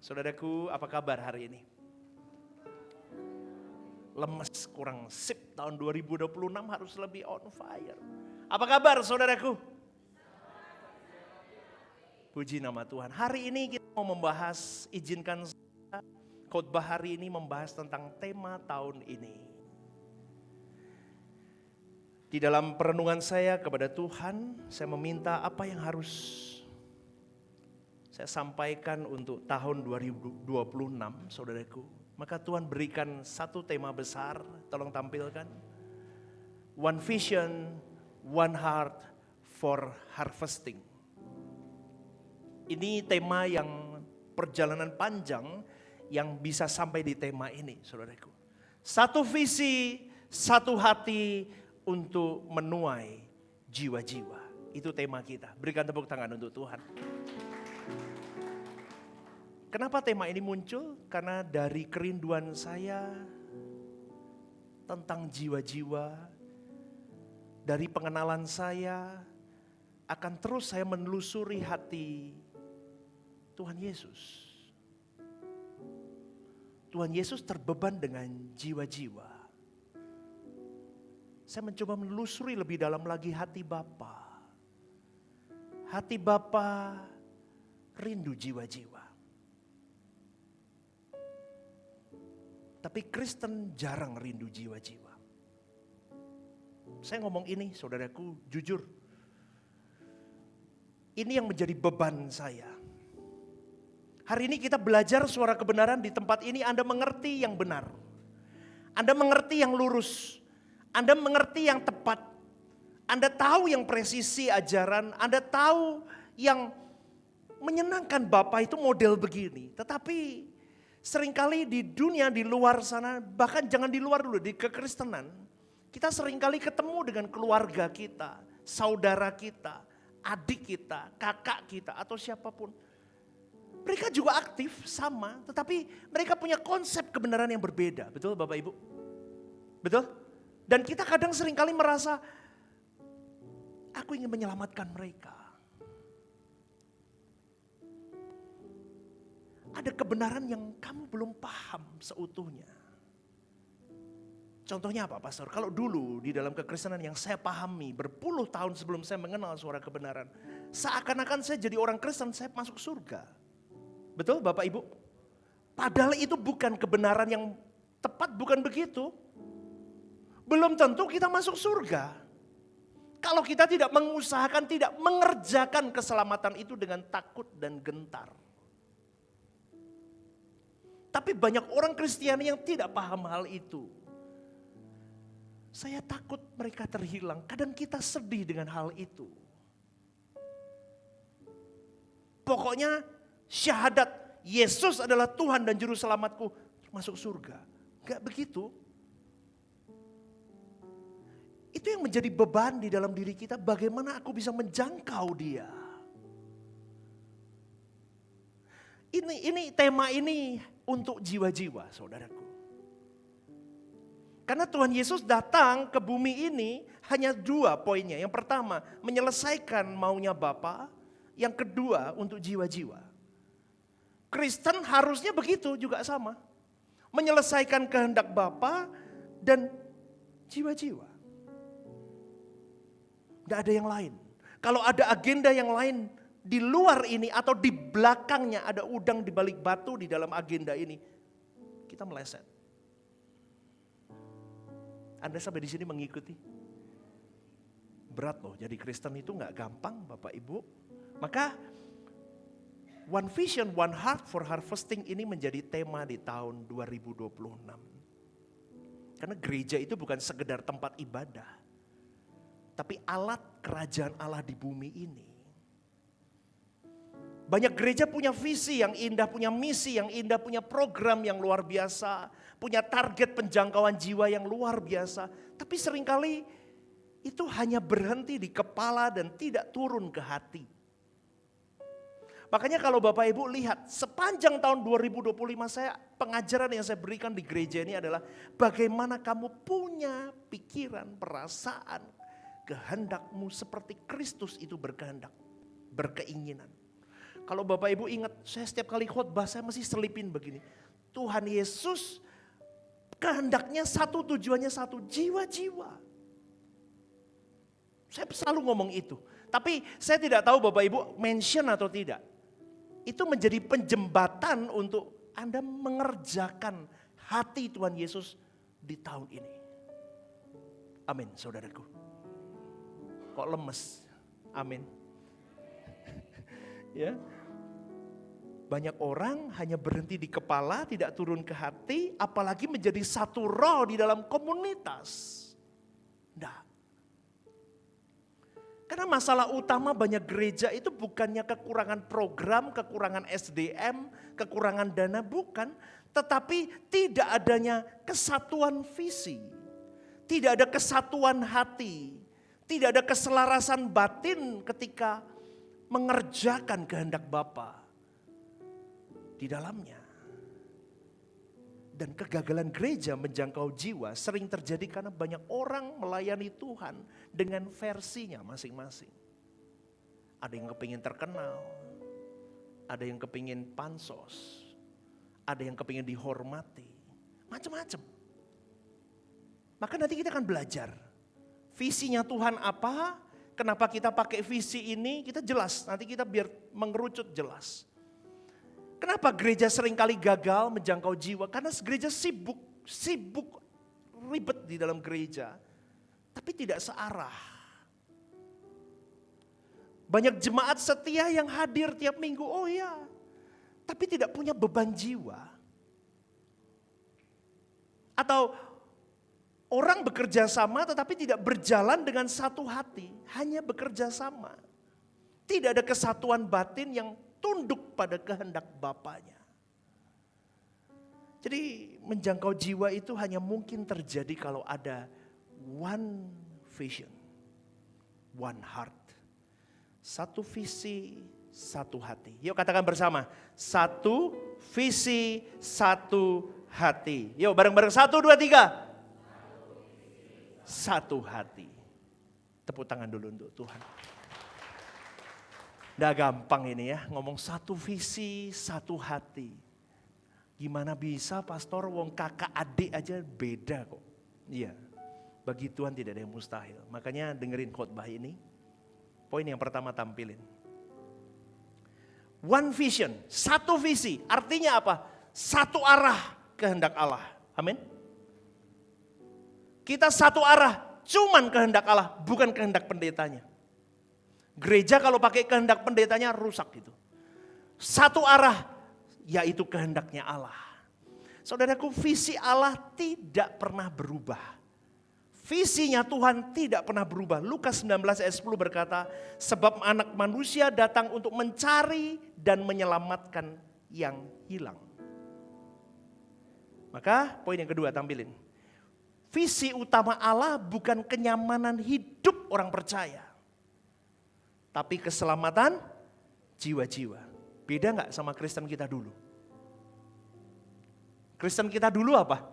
Saudaraku, apa kabar hari ini? Lemes, kurang sip. Tahun 2026 harus lebih on fire. Apa kabar saudaraku? Puji nama Tuhan. Hari ini kita mau membahas, izinkan saya, khotbah hari ini membahas tentang tema tahun ini. Di dalam perenungan saya kepada Tuhan, saya meminta apa yang harus saya sampaikan untuk tahun 2026, saudaraku. Maka Tuhan berikan satu tema besar, tolong tampilkan. One vision, one heart for harvesting. Ini tema yang perjalanan panjang yang bisa sampai di tema ini, saudaraku. Satu visi, satu hati untuk menuai jiwa-jiwa. Itu tema kita. Berikan tepuk tangan untuk Tuhan. Kenapa tema ini muncul? Karena dari kerinduan saya tentang jiwa-jiwa, dari pengenalan saya, akan terus saya menelusuri hati Tuhan Yesus. Tuhan Yesus terbeban dengan jiwa-jiwa. Saya mencoba menelusuri lebih dalam lagi hati Bapa. Hati Bapa rindu jiwa-jiwa. Tapi Kristen jarang rindu jiwa-jiwa. Saya ngomong ini, saudaraku, jujur. Ini yang menjadi beban saya. Hari ini kita belajar suara kebenaran di tempat ini. Anda mengerti yang benar. Anda mengerti yang lurus. Anda mengerti yang tepat. Anda tahu yang presisi ajaran. Anda tahu yang menyenangkan Bapa itu model begini. Tetapi seringkali di dunia di luar sana, bahkan jangan di luar dulu, di kekristenan, kita seringkali ketemu dengan keluarga kita, saudara kita, adik kita, kakak kita, atau siapapun. Mereka juga aktif sama, tetapi mereka punya konsep kebenaran yang berbeda. Betul Bapak Ibu? Betul? Dan kita kadang seringkali merasa, aku ingin menyelamatkan mereka. Ada kebenaran yang kamu belum paham seutuhnya. Contohnya apa Pastor? Kalau dulu di dalam kekristenan yang saya pahami berpuluh tahun sebelum saya mengenal suara kebenaran. Seakan-akan saya jadi orang Kristen, saya masuk surga. Betul Bapak Ibu? Padahal itu bukan kebenaran yang tepat, bukan begitu. Belum tentu kita masuk surga. Kalau kita tidak mengusahakan, tidak mengerjakan keselamatan itu dengan takut dan gentar. Tapi banyak orang Kristiani yang tidak paham hal itu. Saya takut mereka terhilang. Kadang kita sedih dengan hal itu. Pokoknya syahadat Yesus adalah Tuhan dan Juru Selamatku, masuk surga. Gak begitu. Itu yang menjadi beban di dalam diri kita. Bagaimana aku bisa menjangkau dia. Ini tema ini untuk jiwa-jiwa, saudaraku. Karena Tuhan Yesus datang ke bumi ini hanya dua poinnya. Yang pertama, menyelesaikan maunya Bapa. Yang kedua, untuk jiwa-jiwa. Kristen harusnya begitu juga sama. Menyelesaikan kehendak Bapa dan jiwa-jiwa. Tidak ada yang lain. Kalau ada agenda yang lain di luar ini atau di belakangnya ada udang di balik batu di dalam agenda ini, kita meleset. Anda sampai di sini mengikuti? Berat loh, jadi Kristen itu nggak gampang Bapak Ibu. Maka One Vision, One Heart for Harvesting ini menjadi tema di tahun 2026. Karena gereja itu bukan sekedar tempat ibadah, tapi alat kerajaan Allah di bumi ini. Banyak gereja punya visi yang indah, punya misi yang indah, punya program yang luar biasa, punya target penjangkauan jiwa yang luar biasa. Tapi seringkali itu hanya berhenti di kepala dan tidak turun ke hati. Makanya kalau Bapak Ibu lihat sepanjang tahun 2025 pengajaran yang saya berikan di gereja ini adalah bagaimana kamu punya pikiran, perasaan, kehendakmu seperti Kristus itu berkehendak, berkeinginan. Kalau Bapak Ibu ingat, saya setiap kali khotbah saya mesti selipin begini. Tuhan Yesus kehendaknya satu, tujuannya satu, jiwa-jiwa. Saya selalu ngomong itu. Tapi saya tidak tahu Bapak Ibu mention atau tidak. Itu menjadi penjembatan untuk Anda mengerjakan hati Tuhan Yesus di tahun ini. Amin, saudaraku. Kok lemes? Amin. Ya. Banyak orang hanya berhenti di kepala, tidak turun ke hati, apalagi menjadi satu roh di dalam komunitas. Nah. Karena masalah utama banyak gereja itu bukannya kekurangan program, kekurangan SDM, kekurangan dana, bukan. Tetapi tidak adanya kesatuan visi. Tidak ada kesatuan hati. Tidak ada keselarasan batin ketika mengerjakan kehendak Bapa di dalamnya. Dan kegagalan gereja menjangkau jiwa sering terjadi karena banyak orang melayani Tuhan dengan versinya masing-masing. Ada yang kepingin terkenal, ada yang kepingin pansos, ada yang kepingin dihormati, macam-macam. Maka nanti kita akan belajar visinya Tuhan apa, kenapa kita pakai visi ini, kita jelas, nanti kita biar mengerucut jelas. Kenapa gereja seringkali gagal menjangkau jiwa? Karena gereja sibuk ribet di dalam gereja, tapi tidak searah. Banyak jemaat setia yang hadir tiap minggu, oh ya, tapi tidak punya beban jiwa. Atau orang bekerja sama tetapi tidak berjalan dengan satu hati, hanya bekerja sama. Tidak ada kesatuan batin yang tunduk pada kehendak Bapanya. Jadi menjangkau jiwa itu hanya mungkin terjadi kalau ada one vision, one heart. Satu visi, satu hati. Yuk katakan bersama, satu visi, satu hati. Yuk bareng-bareng, 1, 2, 3. Satu hati. Tepuk tangan dulu untuk Tuhan. Nggak gampang ini ya, ngomong satu visi, satu hati. Gimana bisa pastor, wong kakak adik aja beda kok. Iya, bagi Tuhan tidak ada yang mustahil. Makanya dengerin khotbah ini. Poin yang pertama tampilin. One vision, satu visi. Artinya apa? Satu arah kehendak Allah. Amin. Kita satu arah, cuman kehendak Allah, bukan kehendak pendetanya. Gereja kalau pakai kehendak pendetanya rusak gitu. Satu arah, yaitu kehendaknya Allah. Saudaraku, visi Allah tidak pernah berubah. Visinya Tuhan tidak pernah berubah. Lukas 19 ayat 10 berkata, sebab anak manusia datang untuk mencari dan menyelamatkan yang hilang. Maka poin yang kedua tampilin. Visi utama Allah bukan kenyamanan hidup orang percaya, tapi keselamatan jiwa-jiwa. Beda gak sama Kristen kita dulu? Kristen kita dulu apa?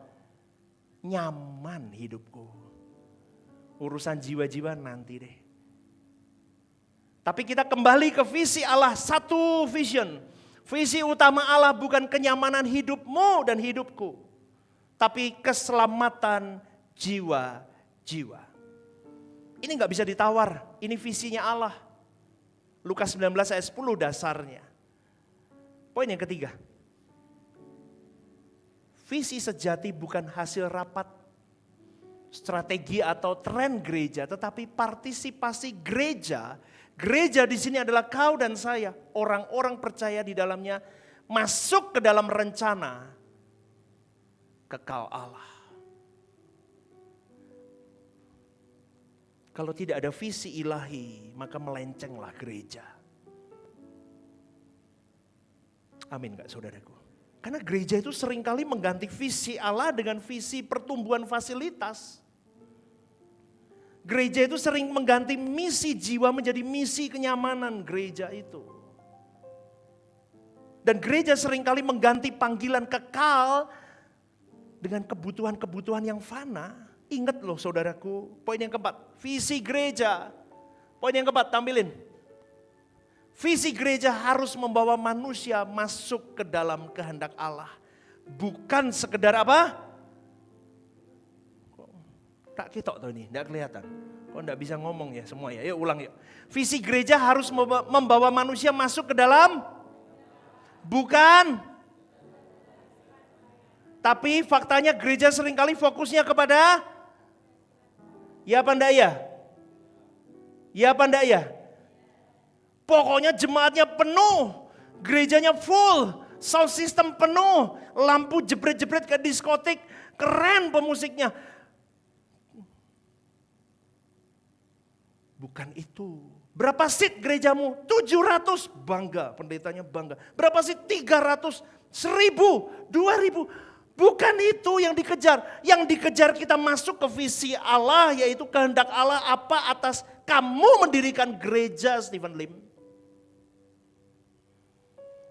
Nyaman hidupku. Urusan jiwa-jiwa nanti deh. Tapi kita kembali ke visi Allah, satu vision. Visi utama Allah bukan kenyamanan hidupmu dan hidupku, tapi keselamatan jiwa-jiwa. Ini gak bisa ditawar, ini visinya Allah. Lukas 19 ayat 10 dasarnya. Poin yang ketiga. Visi sejati bukan hasil rapat, strategi atau tren gereja, tetapi partisipasi gereja. Gereja di sini adalah kau dan saya, orang-orang percaya di dalamnya masuk ke dalam rencana kekal Allah. Kalau tidak ada visi ilahi, maka melencenglah gereja. Amin gak saudaraku? Karena gereja itu seringkali mengganti visi Allah dengan visi pertumbuhan fasilitas. Gereja itu sering mengganti misi jiwa menjadi misi kenyamanan gereja itu. Dan gereja seringkali mengganti panggilan kekal dengan kebutuhan-kebutuhan yang fana. Ingat loh saudaraku, poin yang keempat, visi gereja. Poin yang keempat, tampilin. Visi gereja harus membawa manusia masuk ke dalam kehendak Allah. Bukan sekedar apa? Tak ketok tuh ini, tidak kelihatan. Kok tidak bisa ngomong ya semua ya? Yuk ulang yuk. Visi gereja harus membawa manusia masuk ke dalam, bukan. Tapi faktanya gereja seringkali fokusnya kepada, ya apa enggak ya? Ya apa enggak ya? Pokoknya jemaatnya penuh, gerejanya full, sound system penuh, lampu jebret-jebret ke diskotik, keren pemusiknya. Bukan itu. Berapa seat gerejamu? 700, bangga, pendetanya bangga. Berapa seat? 300, 1000, 2000. Bukan itu yang dikejar. Yang dikejar kita masuk ke visi Allah, yaitu kehendak Allah apa atas kamu mendirikan gereja Stephen Lim.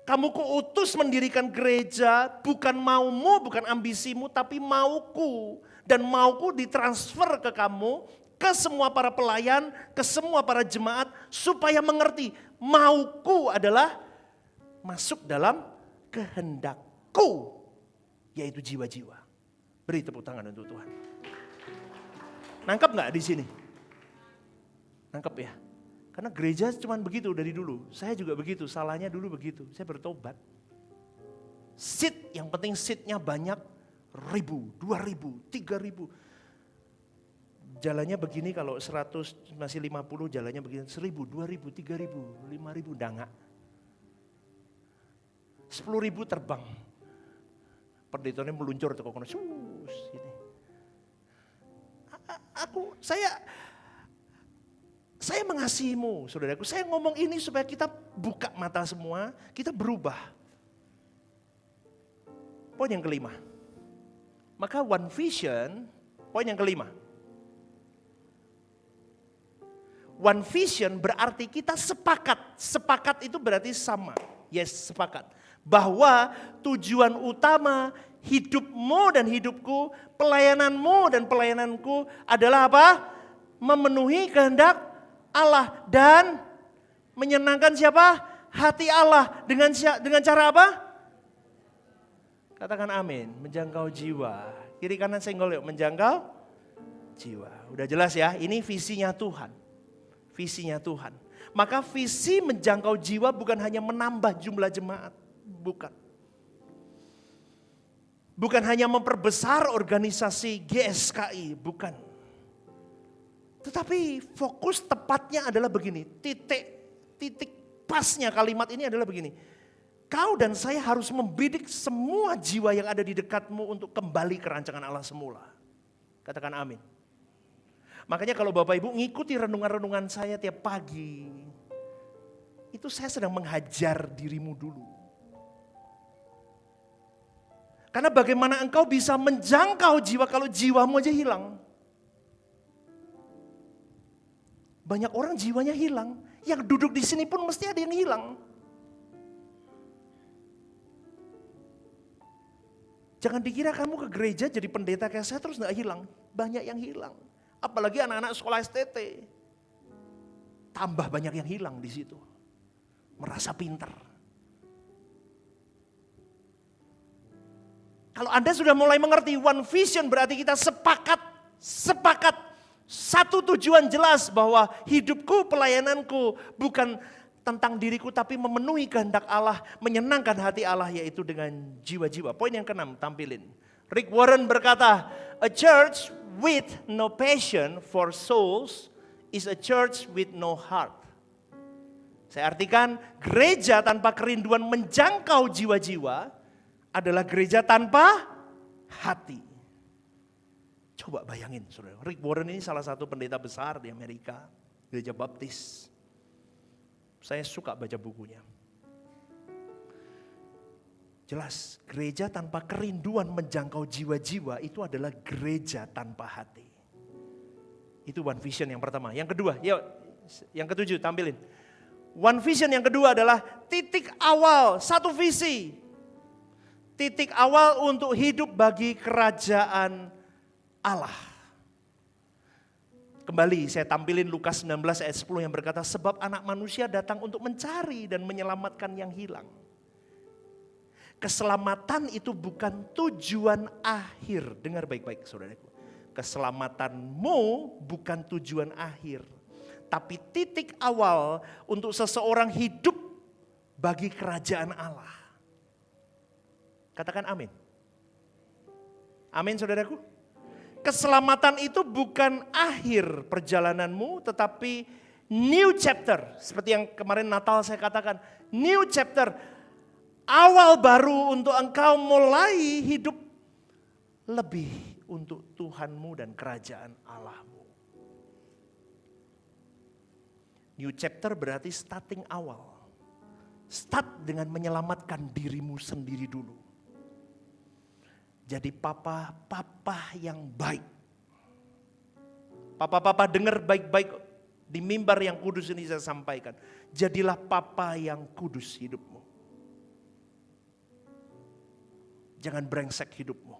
Kamu kuutus mendirikan gereja, bukan maumu, bukan ambisimu, tapi mauku. Dan mauku ditransfer ke kamu, ke semua para pelayan, ke semua para jemaat, supaya mengerti mauku adalah masuk dalam kehendakku, yaitu jiwa-jiwa. Beri tepuk tangan untuk Tuhan. Nangkep gak di sini? Nangkep ya? Karena gereja cuma begitu dari dulu. Saya juga begitu, salahnya dulu begitu. Saya bertobat. Seat, yang penting seatnya banyak, 1000, 2000, 3000. Jalannya begini kalau 100 masih 50, jalannya begini 1000, 2000, 3000, 5000, dangak. 10.000 terbang. Pendetanya meluncur tuh kok sus ini. Saya mengasihimu, saudaraku. Saya ngomong ini supaya kita buka mata semua, kita berubah. Poin yang kelima. Maka one vision, poin yang kelima. One vision berarti kita sepakat. Sepakat itu berarti sama. Yes, sepakat. Bahwa tujuan utama hidupmu dan hidupku, pelayananmu dan pelayananku adalah apa? Memenuhi kehendak Allah dan menyenangkan siapa? Hati Allah. Dengan cara apa? Katakan amin. Menjangkau jiwa. Kiri kanan senggol yuk. Menjangkau jiwa. Udah jelas ya. Ini visinya Tuhan. Visinya Tuhan. Maka visi menjangkau jiwa bukan hanya menambah jumlah jemaat. Bukan. Bukan hanya memperbesar organisasi GSKI. Bukan. Tetapi fokus tepatnya adalah begini, titik pasnya kalimat ini adalah begini. Kau dan saya harus membidik semua jiwa yang ada di dekatmu untuk kembali ke rancangan Allah semula. Katakan amin. Makanya kalau Bapak Ibu ngikuti renungan-renungan saya tiap pagi, itu saya sedang menghajar dirimu dulu. Karena bagaimana engkau bisa menjangkau jiwa kalau jiwamu aja hilang. Banyak orang jiwanya hilang. Yang duduk di sini pun mesti ada yang hilang. Jangan dikira kamu ke gereja jadi pendeta kayak saya terus gak hilang. Banyak yang hilang. Apalagi anak-anak sekolah STT. Tambah banyak yang hilang di situ. Merasa pintar. Kalau Anda sudah mulai mengerti one vision berarti kita sepakat. Satu tujuan jelas bahwa hidupku, pelayananku bukan tentang diriku tapi memenuhi kehendak Allah, menyenangkan hati Allah yaitu dengan jiwa-jiwa. Poin yang ke-6 tampilin. Rick Warren berkata, a church with no passion for souls is a church with no heart. Saya artikan gereja tanpa kerinduan menjangkau jiwa-jiwa adalah gereja tanpa hati. Coba bayangin, saudara. Rick Warren ini salah satu pendeta besar di Amerika, gereja baptis. Saya suka baca bukunya. Jelas, gereja tanpa kerinduan menjangkau jiwa-jiwa itu adalah gereja tanpa hati. Itu one vision yang pertama. Yang kedua, yuk, yang ke-7 tampilin. One vision yang kedua adalah titik awal, satu visi. Titik awal untuk hidup bagi kerajaan Allah. Kembali saya tampilin Lukas 19 ayat 10 yang berkata, sebab anak manusia datang untuk mencari dan menyelamatkan yang hilang. Keselamatan itu bukan tujuan akhir. Dengar baik-baik saudaraku. Keselamatanmu bukan tujuan akhir. Tapi titik awal untuk seseorang hidup bagi kerajaan Allah. Katakan amin. Amin saudaraku. Keselamatan itu bukan akhir perjalananmu, tetapi new chapter. Seperti yang kemarin Natal saya katakan, new chapter. Awal baru untuk engkau mulai hidup lebih untuk Tuhanmu dan kerajaan Allahmu. New chapter berarti starting awal. Start dengan menyelamatkan dirimu sendiri dulu. Jadi papa yang baik. Papa dengar baik-baik di mimbar yang kudus ini saya sampaikan. Jadilah papa yang kudus hidupmu. Jangan brengsek hidupmu.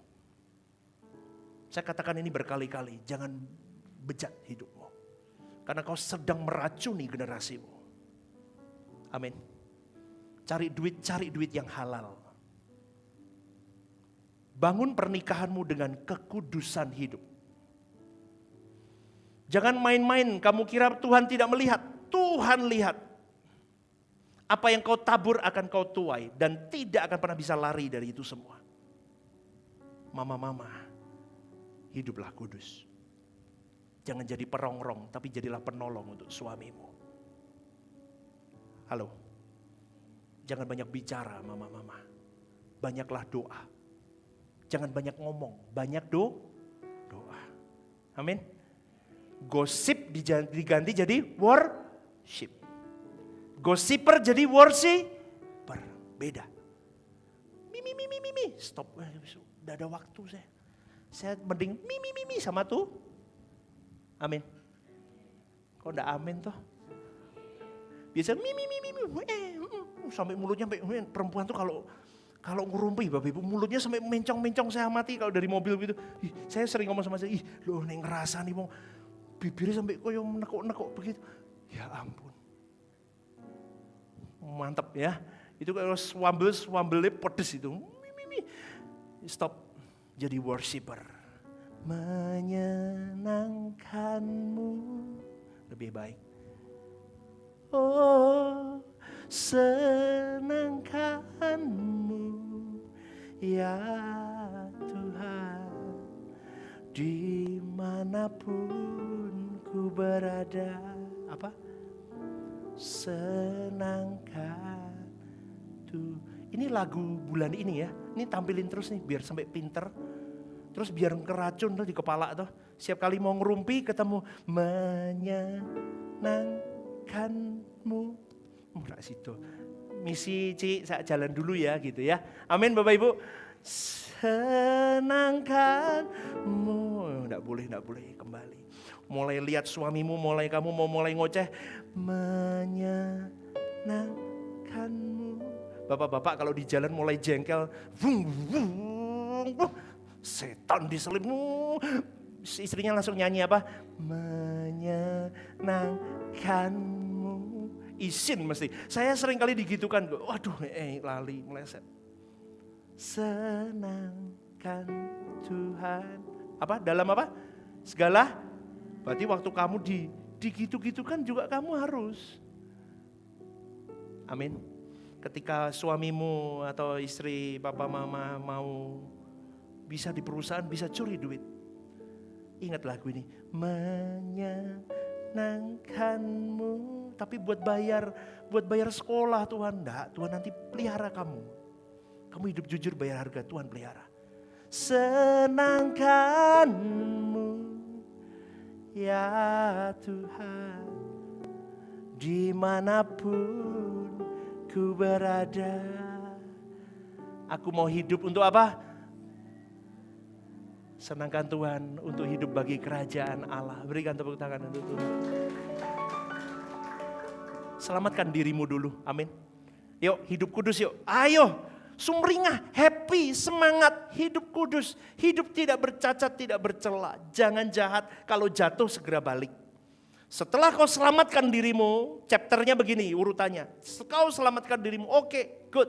Saya katakan ini berkali-kali, jangan bejat hidupmu. Karena kau sedang meracuni generasimu. Amin. Cari duit yang halal. Bangun pernikahanmu dengan kekudusan hidup. Jangan main-main, kamu kira Tuhan tidak melihat. Tuhan lihat. Apa yang kau tabur akan kau tuai. Dan tidak akan pernah bisa lari dari itu semua. Mama-mama, hiduplah kudus. Jangan jadi perongrong, tapi jadilah penolong untuk suamimu. Halo. Jangan banyak bicara mama-mama. Banyaklah doa. Jangan banyak ngomong, banyak doa. Amin. Gosip diganti jadi worship. Gosiper jadi worshiper. Beda. Mimi. Stop. Udah ada waktu saya. Saya mending mimi sama tuh. Amin. Kok enggak amin toh? Biasa mimi. Sampai mulutnya sampai perempuan tuh kalau ngerumpi Bapak Ibu, mulutnya sampai mencong-mencong, saya mati kalau dari mobil gitu. Saya sering ngomong sama saya, loh nih ngerasa nih mau bibirnya sampai koyo menekuk-nekuk begitu. Ya ampun. Mantap ya. Itu kalau swambelnya pedes itu. Stop. Jadi worshiper. Menyenangkanmu lebih baik. Oh, senangkanmu ya Tuhan, dimanapun ku berada. Apa? Senangkan tuh. Ini lagu bulan ini ya. Ini tampilin terus nih biar sampai pinter. Terus biar keracun tuh di kepala tuh. Setiap kali mau ngerumpi ketemu menyenangkanmu. Enggak situ. Misi Ci, saya jalan dulu ya gitu ya. Amin Bapak Ibu. Senangkanmu. Enggak boleh kembali. Mulai lihat suamimu, mulai kamu mau mulai ngoceh. Menyenangkanmu. Bapak-bapak kalau di jalan mulai jengkel. Setan diselipmu. Istrinya langsung nyanyi apa? Menyenangkanmu. Isin mesti. Saya sering kali digitukan. Waduh, lali, meleset. Senangkan Tuhan. Apa? Dalam apa? Segala. Berarti waktu kamu digitu-gitukan juga kamu harus. Amin. Ketika suamimu atau istri, papa, mama mau bisa di perusahaan, bisa curi duit. Ingat lagu ini. Menyenangkanmu. Tapi buat bayar sekolah Tuhan. Enggak, Tuhan nanti pelihara kamu. Kamu hidup jujur bayar harga, Tuhan pelihara. Senangkanmu ya Tuhan, dimanapun ku berada. Aku mau hidup untuk apa? Senangkan Tuhan untuk hidup bagi kerajaan Allah. Berikan tepuk tangan untuk Tuhan. Selamatkan dirimu dulu, amin. Yuk hidup kudus yuk, ayo. sumringah, happy, semangat, hidup kudus, hidup tidak bercacat, tidak bercela. Jangan jahat, kalau jatuh segera balik. Setelah kau selamatkan dirimu, chapternya begini urutannya. Kau selamatkan dirimu, oke, good.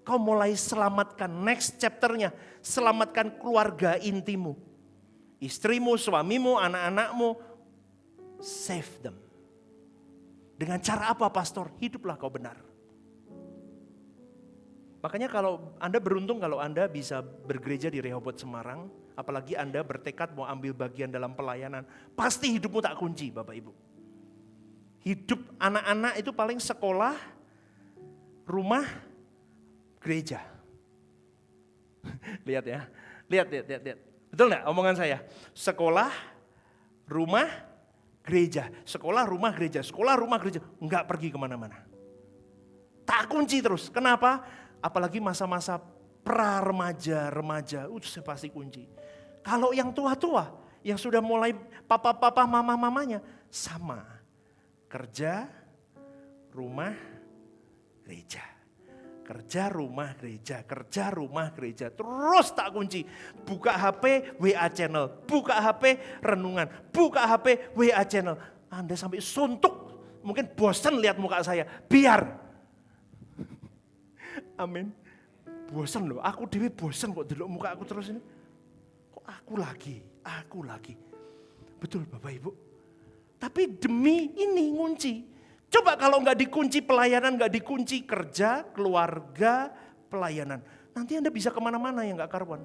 Kau mulai selamatkan, next chapternya, selamatkan keluarga intimu. Istrimu, suamimu, anak-anakmu, save them. Dengan cara apa pastor? Hiduplah kau benar. Makanya kalau Anda beruntung kalau Anda bisa bergereja di Rehoboth Semarang, apalagi Anda bertekad mau ambil bagian dalam pelayanan, pasti hidupmu tak kunci Bapak Ibu. Hidup anak-anak itu paling sekolah, rumah, gereja. Lihat ya, lihat. Betul gak omongan saya? Sekolah, rumah, gereja. Sekolah, rumah, gereja. Sekolah, rumah, gereja. Enggak pergi kemana-mana. Tak kunci terus. Kenapa? Apalagi masa-masa remaja, saya pasti kunci. Kalau yang tua-tua, yang sudah mulai papa-papa, mama-mamanya, sama. Kerja, rumah, gereja. Kerja, rumah, gereja. Kerja, rumah, gereja. Terus tak kunci. Buka HP, WA channel. Buka HP, renungan. Buka HP, WA channel. Anda sampai suntuk. Mungkin bosan lihat muka saya. Biar. Amin. Bosan loh, aku dewe bosan kok delok muka aku terus ini. Kok aku lagi. Betul Bapak Ibu. Tapi demi ini ngunci. Coba kalau nggak dikunci pelayanan, nggak dikunci kerja, keluarga, pelayanan. Nanti Anda bisa kemana-mana yang nggak karuan.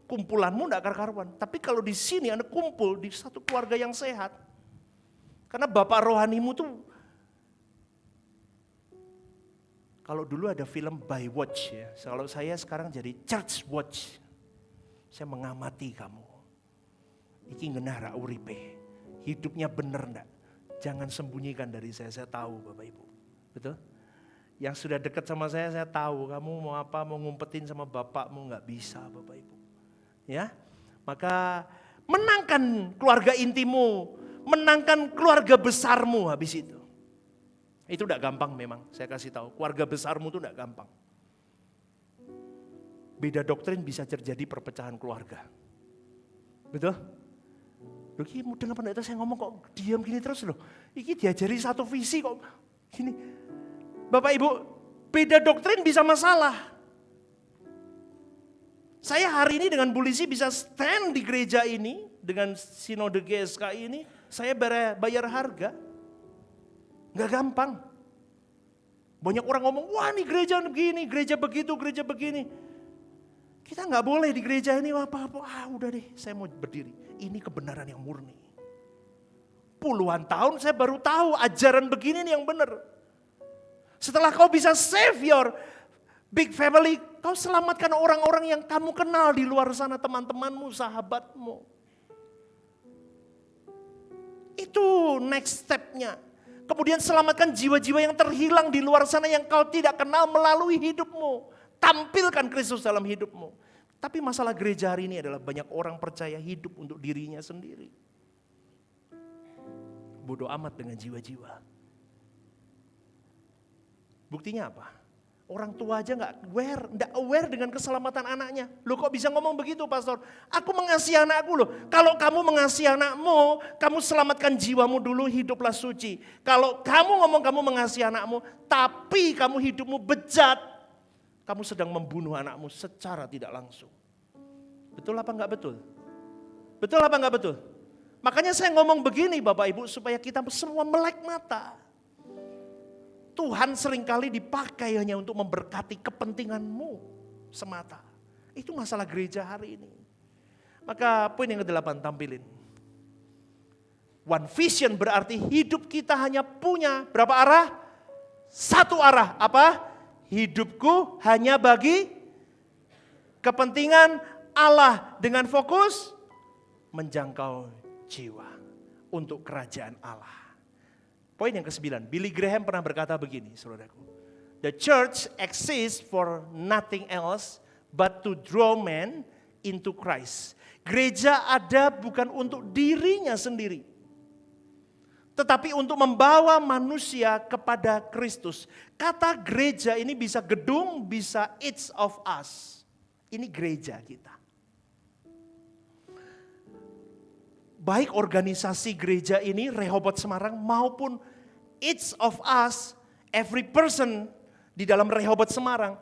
Kumpulanmu nggak karuan. Tapi kalau di sini Anda kumpul di satu keluarga yang sehat. Karena Bapak rohanimu tuh, kalau dulu ada film By Watch ya, kalau saya sekarang jadi Church Watch. Saya mengamati kamu. Iki ngenara uripe, hidupnya bener enggak? Jangan sembunyikan dari saya tahu Bapak Ibu. Betul? Yang sudah dekat sama saya tahu. Kamu mau apa, mau ngumpetin sama bapakmu enggak bisa Bapak Ibu. Ya, maka menangkan keluarga intimu, menangkan keluarga besarmu habis itu. Itu tidak gampang memang, saya kasih tahu. Keluarga besarmu itu tidak gampang. Beda doktrin bisa terjadi perpecahan keluarga. Betul? Loh, ini mudah apa enggak saya ngomong kok diam gini terus loh. Ini diajari satu visi kok gini. Bapak Ibu, beda doktrin bisa masalah. Saya hari ini dengan Bu Lisi bisa stand di gereja ini, dengan sinode GSK ini, saya bayar harga. Gak gampang. Banyak orang ngomong, wah ini gereja begini, gereja begitu, gereja begini. Kita gak boleh di gereja ini apa-apa, udah deh saya mau berdiri. Ini kebenaran yang murni. Puluhan tahun saya baru tahu ajaran begini nih yang benar. Setelah kau bisa save your big family, kau selamatkan orang-orang yang kamu kenal di luar sana, teman-temanmu, sahabatmu. Itu next step-nya. Kemudian selamatkan jiwa-jiwa yang terhilang di luar sana yang kau tidak kenal melalui hidupmu. Tampilkan Kristus dalam hidupmu. Tapi masalah gereja hari ini adalah banyak orang percaya hidup untuk dirinya sendiri. Bodoh amat dengan jiwa-jiwa. Buktinya apa? Orang tua aja nggak aware dengan keselamatan anaknya. Loh kok bisa ngomong begitu pastor? Aku mengasihi anakku loh. Kalau kamu mengasihi anakmu, kamu selamatkan jiwamu dulu, hiduplah suci. Kalau kamu ngomong kamu mengasihi anakmu, tapi kamu hidupmu bejat, kamu sedang membunuh anakmu secara tidak langsung. Betul apa enggak betul? Betul apa enggak betul? Makanya saya ngomong begini Bapak Ibu supaya kita semua melek mata. Tuhan seringkali dipakai hanya untuk memberkati kepentinganmu semata. Itu masalah gereja hari ini. Maka poin yang ke-8 tampilin. One vision berarti hidup kita hanya punya berapa arah? Satu arah. Apa? Hidupku hanya bagi kepentingan Allah dengan fokus menjangkau jiwa untuk kerajaan Allah. Poin yang ke-9, Billy Graham pernah berkata begini, saudaraku. The church exists for nothing else but to draw men into Christ. Gereja ada bukan untuk dirinya sendiri, tetapi untuk membawa manusia kepada Kristus. Kata gereja ini bisa gedung, bisa each of us. Ini gereja kita. Baik organisasi gereja ini, Rehoboth Semarang, maupun each of us, every person di dalam Rehoboth Semarang,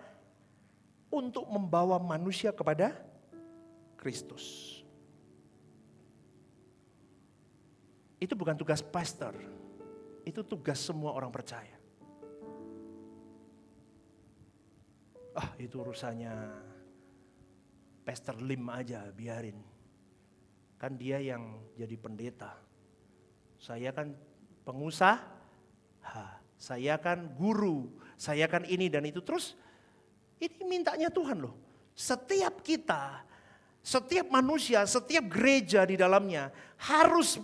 untuk membawa manusia kepada Kristus. Itu bukan tugas pastor, itu tugas semua orang percaya. Itu urusannya Pastor Lim aja, biarin. Kan dia yang jadi pendeta. Saya kan pengusaha, saya kan guru, saya kan ini dan itu. Terus ini mintanya Tuhan loh. Setiap kita, setiap manusia, setiap gereja di dalamnya harus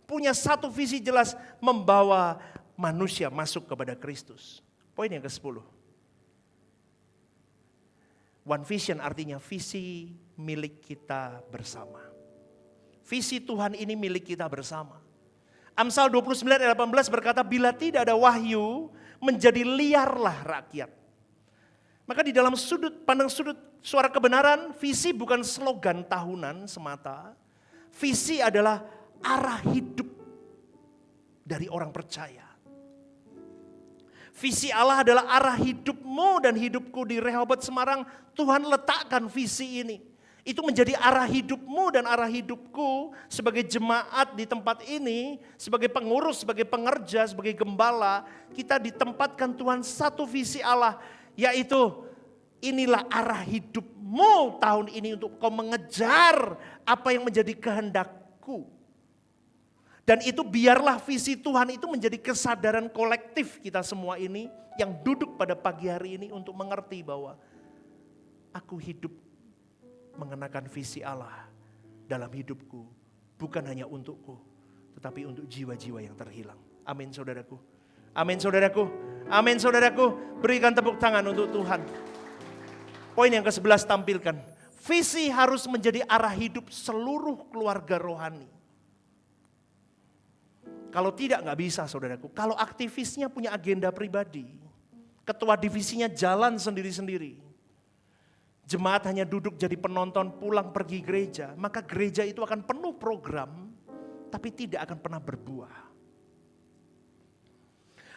punya satu visi jelas, membawa manusia masuk kepada Kristus. Poin yang ke-10. One vision artinya visi milik kita bersama. Visi Tuhan ini milik kita bersama. Amsal 29 ayat 18 berkata, bila tidak ada wahyu, menjadi liarlah rakyat. Maka di dalam sudut pandang sudut suara kebenaran, visi bukan slogan tahunan semata. Visi adalah arah hidup dari orang percaya. Visi Allah adalah arah hidupmu dan hidupku di Rehoboth Semarang. Tuhan letakkan visi ini. Itu menjadi arah hidupmu dan arah hidupku sebagai jemaat di tempat ini, sebagai pengurus, sebagai pengerja, sebagai gembala. Kita ditempatkan Tuhan satu visi Allah, yaitu inilah arah hidupmu tahun ini untuk kau mengejar apa yang menjadi kehendakku. Dan itu biarlah visi Tuhan itu menjadi kesadaran kolektif kita semua ini yang duduk pada pagi hari ini untuk mengerti bahwa aku hidup mengenakan visi Allah dalam hidupku. Bukan hanya untukku, tetapi untuk jiwa-jiwa yang terhilang. Amin saudaraku. Amin saudaraku. Amin saudaraku. Berikan tepuk tangan untuk Tuhan. Poin yang ke-11 tampilkan. Visi harus menjadi arah hidup seluruh keluarga rohani. Kalau tidak nggak bisa saudaraku. Kalau aktivisnya punya agenda pribadi. Ketua divisinya jalan sendiri-sendiri. Jemaat hanya duduk jadi penonton pulang pergi gereja. Maka gereja itu akan penuh program. Tapi tidak akan pernah berbuah.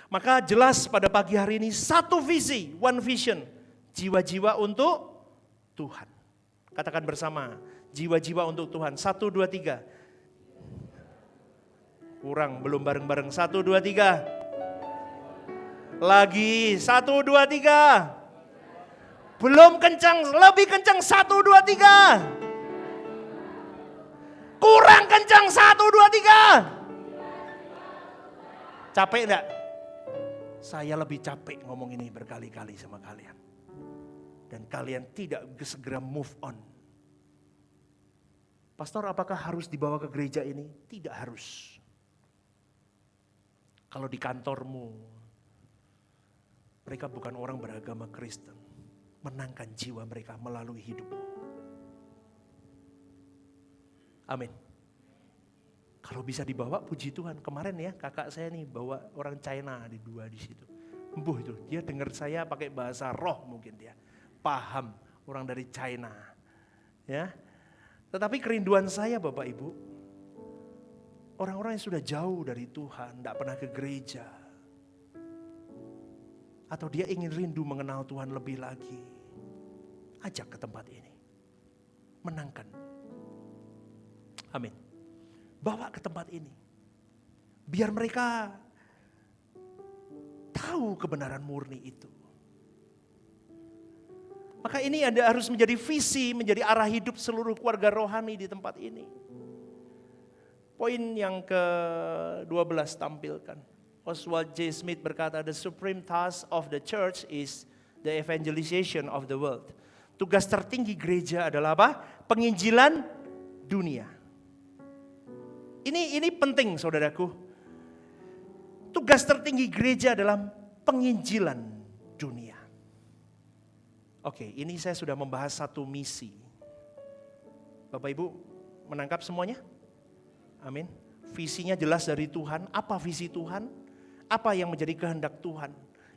Maka jelas pada pagi hari ini satu visi, one vision. Jiwa-jiwa untuk Tuhan. Katakan bersama, jiwa-jiwa untuk Tuhan. 1, 2, 3. Kurang, belum bareng-bareng. 1, 2, 3. Lagi, 1, 2, 3. Belum kencang, lebih kencang. 1, 2, 3. Kurang kencang. 1, 2, 3. Capek enggak? Saya lebih capek ngomong ini berkali-kali sama kalian. Dan kalian tidak segera move on. Pastor, apakah harus dibawa ke gereja ini? Tidak harus. Kalau di kantormu, mereka bukan orang beragama Kristen. Menangkan jiwa mereka melalui hidupmu. Amin. Kalau bisa dibawa, puji Tuhan. Kemarin ya kakak saya nih bawa orang China di 2 di situ. Embuh itu, dia dengar saya pakai bahasa roh mungkin dia. Paham orang dari China. Ya. Tetapi kerinduan saya Bapak Ibu, orang-orang yang sudah jauh dari Tuhan, tidak pernah ke gereja. Atau dia ingin rindu mengenal Tuhan lebih lagi. Ajak ke tempat ini. Menangkan. Amin. Bawa ke tempat ini. Biar mereka tahu kebenaran murni itu. Maka ini harus menjadi visi, menjadi arah hidup seluruh keluarga rohani di tempat ini. Poin yang ke-12 tampilkan. Oswald J. Smith berkata, the supreme task of the church is the evangelization of the world. Tugas tertinggi gereja adalah apa? Penginjilan dunia. Ini penting saudaraku. Tugas tertinggi gereja adalah penginjilan dunia. Oke, ini saya sudah membahas satu misi. Bapak Ibu menangkap semuanya? Amin. visinya jelas dari Tuhan. Apa visi Tuhan? Apa yang menjadi kehendak Tuhan?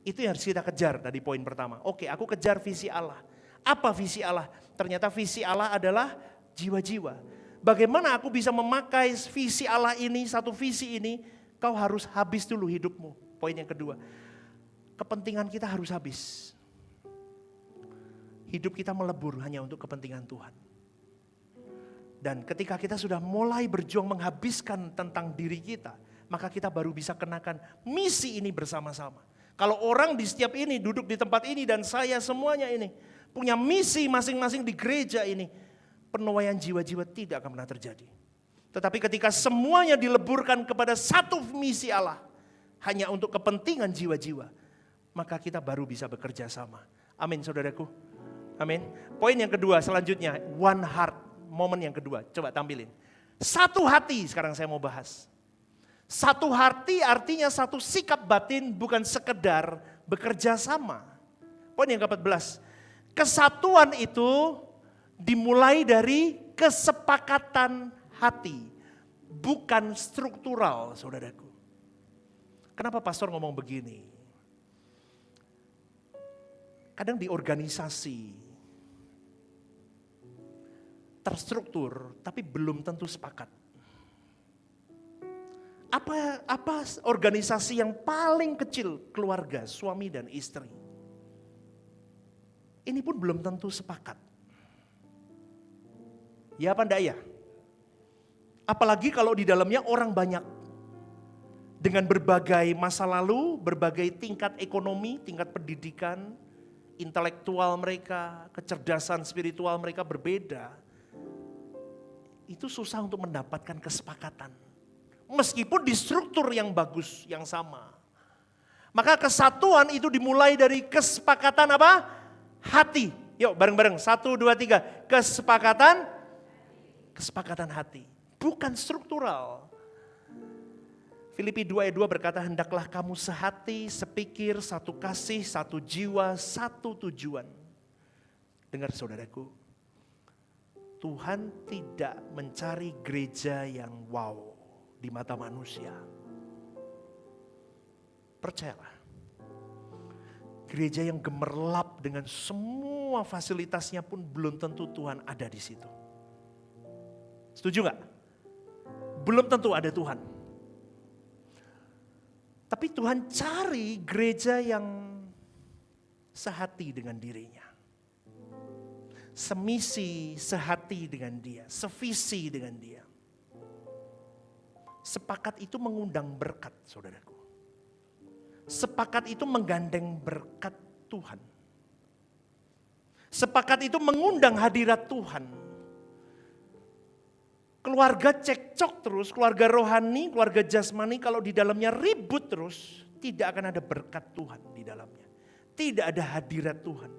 Itu yang harus kita kejar dari poin pertama. Oke, aku kejar visi Allah. Apa visi Allah? Ternyata visi Allah adalah jiwa-jiwa. Bagaimana aku bisa memakai visi Allah ini, satu visi ini, kau harus habis dulu hidupmu. Poin yang kedua, kepentingan kita harus habis. Hidup kita melebur hanya untuk kepentingan Tuhan. Dan ketika kita sudah mulai berjuang menghabiskan tentang diri kita, maka kita baru bisa kenakan misi ini bersama-sama. Kalau orang di setiap ini, duduk di tempat ini dan saya semuanya ini, punya misi masing-masing di gereja ini, penuaian jiwa-jiwa tidak akan pernah terjadi. Tetapi ketika semuanya dileburkan kepada satu misi Allah, hanya untuk kepentingan jiwa-jiwa, maka kita baru bisa bekerja sama. Amin saudaraku. Amin. Poin yang kedua selanjutnya, one heart. Momen yang kedua, coba tampilin. Satu hati sekarang saya mau bahas. Satu hati artinya satu sikap batin, bukan sekedar bekerja sama. Poin yang ke-14, kesatuan itu dimulai dari kesepakatan hati, bukan struktural, saudaraku. Kenapa pastor ngomong begini? Kadang di organisasi terstruktur, tapi belum tentu sepakat. Apa organisasi yang paling kecil? Keluarga, suami dan istri. Ini pun belum tentu sepakat. Ya apa enggak ya? Apalagi kalau di dalamnya orang banyak. Dengan berbagai masa lalu, berbagai tingkat ekonomi, tingkat pendidikan, intelektual mereka, kecerdasan spiritual mereka berbeda. Itu susah untuk mendapatkan kesepakatan. Meskipun di struktur yang bagus, yang sama. Maka kesatuan itu dimulai dari kesepakatan apa? Hati. Yuk bareng-bareng, 1, 2, 3. Kesepakatan hati. Bukan struktural. Filipi 2 ayat 2 berkata, hendaklah kamu sehati, sepikir, satu kasih, satu jiwa, satu tujuan. Dengar saudaraku, Tuhan tidak mencari gereja yang wow di mata manusia. Percayalah, gereja yang gemerlap dengan semua fasilitasnya pun belum tentu Tuhan ada di situ. Setuju gak? Belum tentu ada Tuhan. Tapi Tuhan cari gereja yang sehati dengan dirinya. Semisi, sehati dengan dia, sevisi dengan dia. Sepakat itu mengundang berkat, saudaraku. Sepakat itu menggandeng berkat Tuhan. Sepakat itu mengundang hadirat Tuhan. Keluarga cekcok terus, keluarga rohani, keluarga jasmani, kalau di dalamnya ribut terus, tidak akan ada berkat Tuhan di dalamnya. Tidak ada hadirat Tuhan.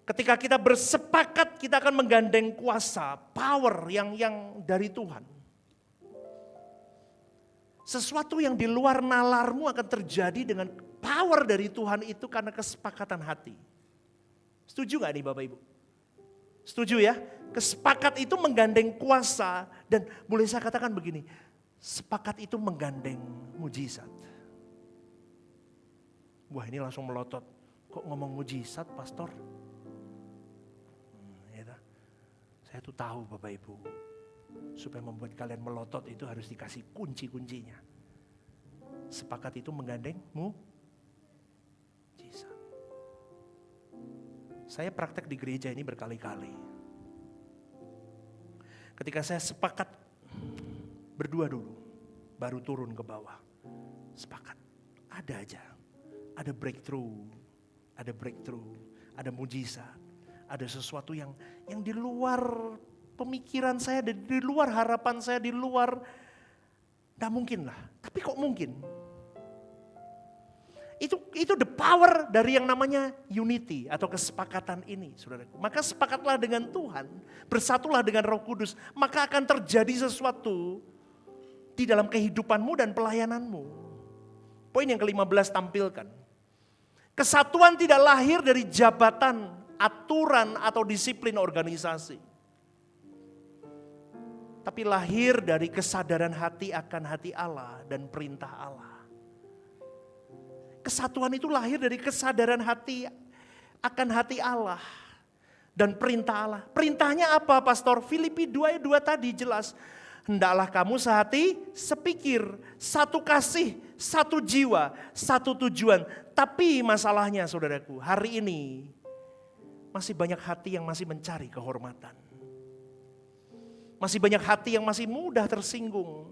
Ketika kita bersepakat, kita akan menggandeng kuasa, power yang dari Tuhan. Sesuatu yang di luar nalarmu akan terjadi dengan power dari Tuhan itu karena kesepakatan hati. Setuju gak nih Bapak Ibu? Setuju ya? Kesepakat itu menggandeng kuasa dan boleh saya katakan begini, sepakat itu menggandeng mujizat. Wah ini langsung melotot, kok ngomong mujizat pastor? Saya tuh tahu Bapak Ibu, supaya membuat kalian melotot itu harus dikasih kunci-kuncinya. Sepakat itu menggandeng mujizat. Saya praktek di gereja ini berkali-kali. Ketika saya sepakat berdua dulu, baru turun ke bawah. Sepakat, ada aja. Ada breakthrough, ada mujizat. Ada sesuatu yang di luar pemikiran saya, di luar harapan saya, di luar, gak mungkin lah. Tapi kok mungkin? Itu the power dari yang namanya unity atau kesepakatan ini, saudaraku. Maka sepakatlah dengan Tuhan, bersatulah dengan Roh Kudus, maka akan terjadi sesuatu di dalam kehidupanmu dan pelayananmu. Poin yang ke-15 tampilkan. Kesatuan tidak lahir dari jabatan, aturan atau disiplin organisasi. tapi lahir dari kesadaran hati akan hati Allah dan perintah Allah. Kesatuan itu lahir dari kesadaran hati akan hati Allah dan perintah Allah. Perintahnya apa, Pastor? Filipi 2 ayat 2 tadi jelas. Hendaklah kamu sehati, sepikir, satu kasih, satu jiwa, satu tujuan. Tapi masalahnya saudaraku, hari ini masih banyak hati yang masih mencari kehormatan. Masih banyak hati yang masih mudah tersinggung.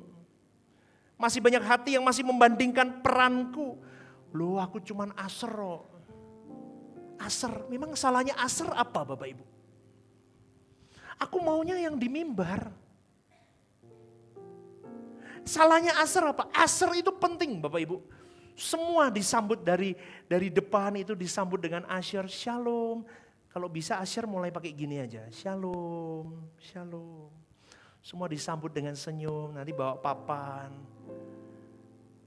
Masih banyak hati yang masih membandingkan peranku. Loh, aku cuman aser loh. Aser, memang salahnya aser apa Bapak Ibu? Aku maunya yang di mimbar. Salahnya aser apa? Aser itu penting Bapak Ibu. Semua disambut dari depan itu disambut dengan asyir shalom. Kalau bisa asyir mulai pakai gini aja. Shalom, shalom. Semua disambut dengan senyum, nanti bawa papan.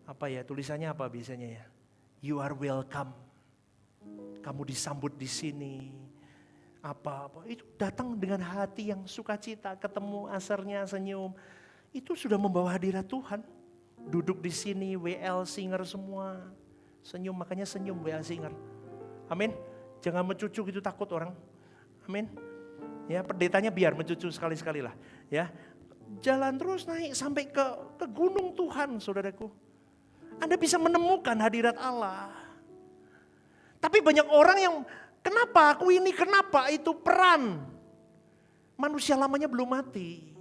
Apa ya, tulisannya apa biasanya ya? You are welcome. Kamu disambut di sini. Apa-apa. Itu datang dengan hati yang sukacita, ketemu asernya, senyum. Itu sudah membawa hadirat Tuhan. Duduk di sini, WL singer semua. Senyum, makanya senyum WL singer. Amin. Jangan mencucuk, itu takut orang. Amin. Ya, pendetanya biar mencucuk sekali-sekali lah. Ya, jalan terus naik sampai ke gunung Tuhan, saudaraku. Anda bisa menemukan hadirat Allah. Tapi banyak orang yang, kenapa aku ini, kenapa itu peran. Manusia lamanya belum mati.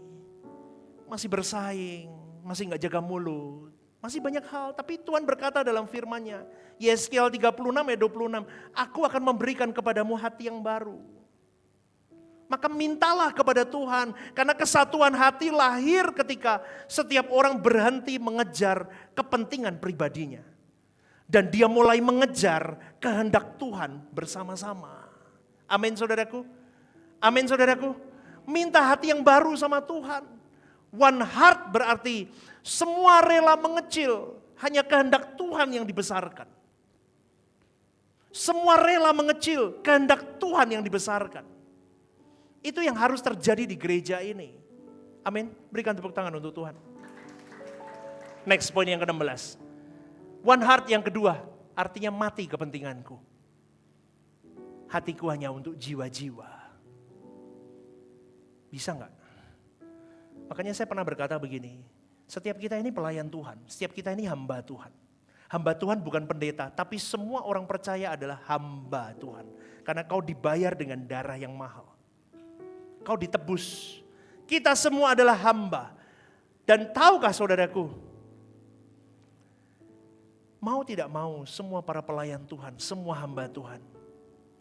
Masih bersaing, masih gak jaga mulut. Masih banyak hal, tapi Tuhan berkata dalam firman-Nya. Yeskiel 36 ayat 26, aku akan memberikan kepadamu hati yang baru. Maka mintalah kepada Tuhan, karena kesatuan hati lahir ketika setiap orang berhenti mengejar kepentingan pribadinya. Dan dia mulai mengejar kehendak Tuhan bersama-sama. Amin saudaraku. Amin saudaraku. Minta hati yang baru sama Tuhan. One heart berarti semua rela mengecil, hanya kehendak Tuhan yang dibesarkan. Semua rela mengecil, kehendak Tuhan yang dibesarkan. Itu yang harus terjadi di gereja ini. Amin. Berikan tepuk tangan untuk Tuhan. Next point yang ke-16. One heart yang kedua, artinya mati kepentinganku. Hatiku hanya untuk jiwa-jiwa. Bisa enggak? Makanya saya pernah berkata begini, setiap kita ini pelayan Tuhan, setiap kita ini hamba Tuhan. Hamba Tuhan bukan pendeta, tapi semua orang percaya adalah hamba Tuhan. Karena kau dibayar dengan darah yang mahal. Kau ditebus. Kita semua adalah hamba. Dan tahukah saudaraku, mau tidak mau semua para pelayan Tuhan, semua hamba Tuhan,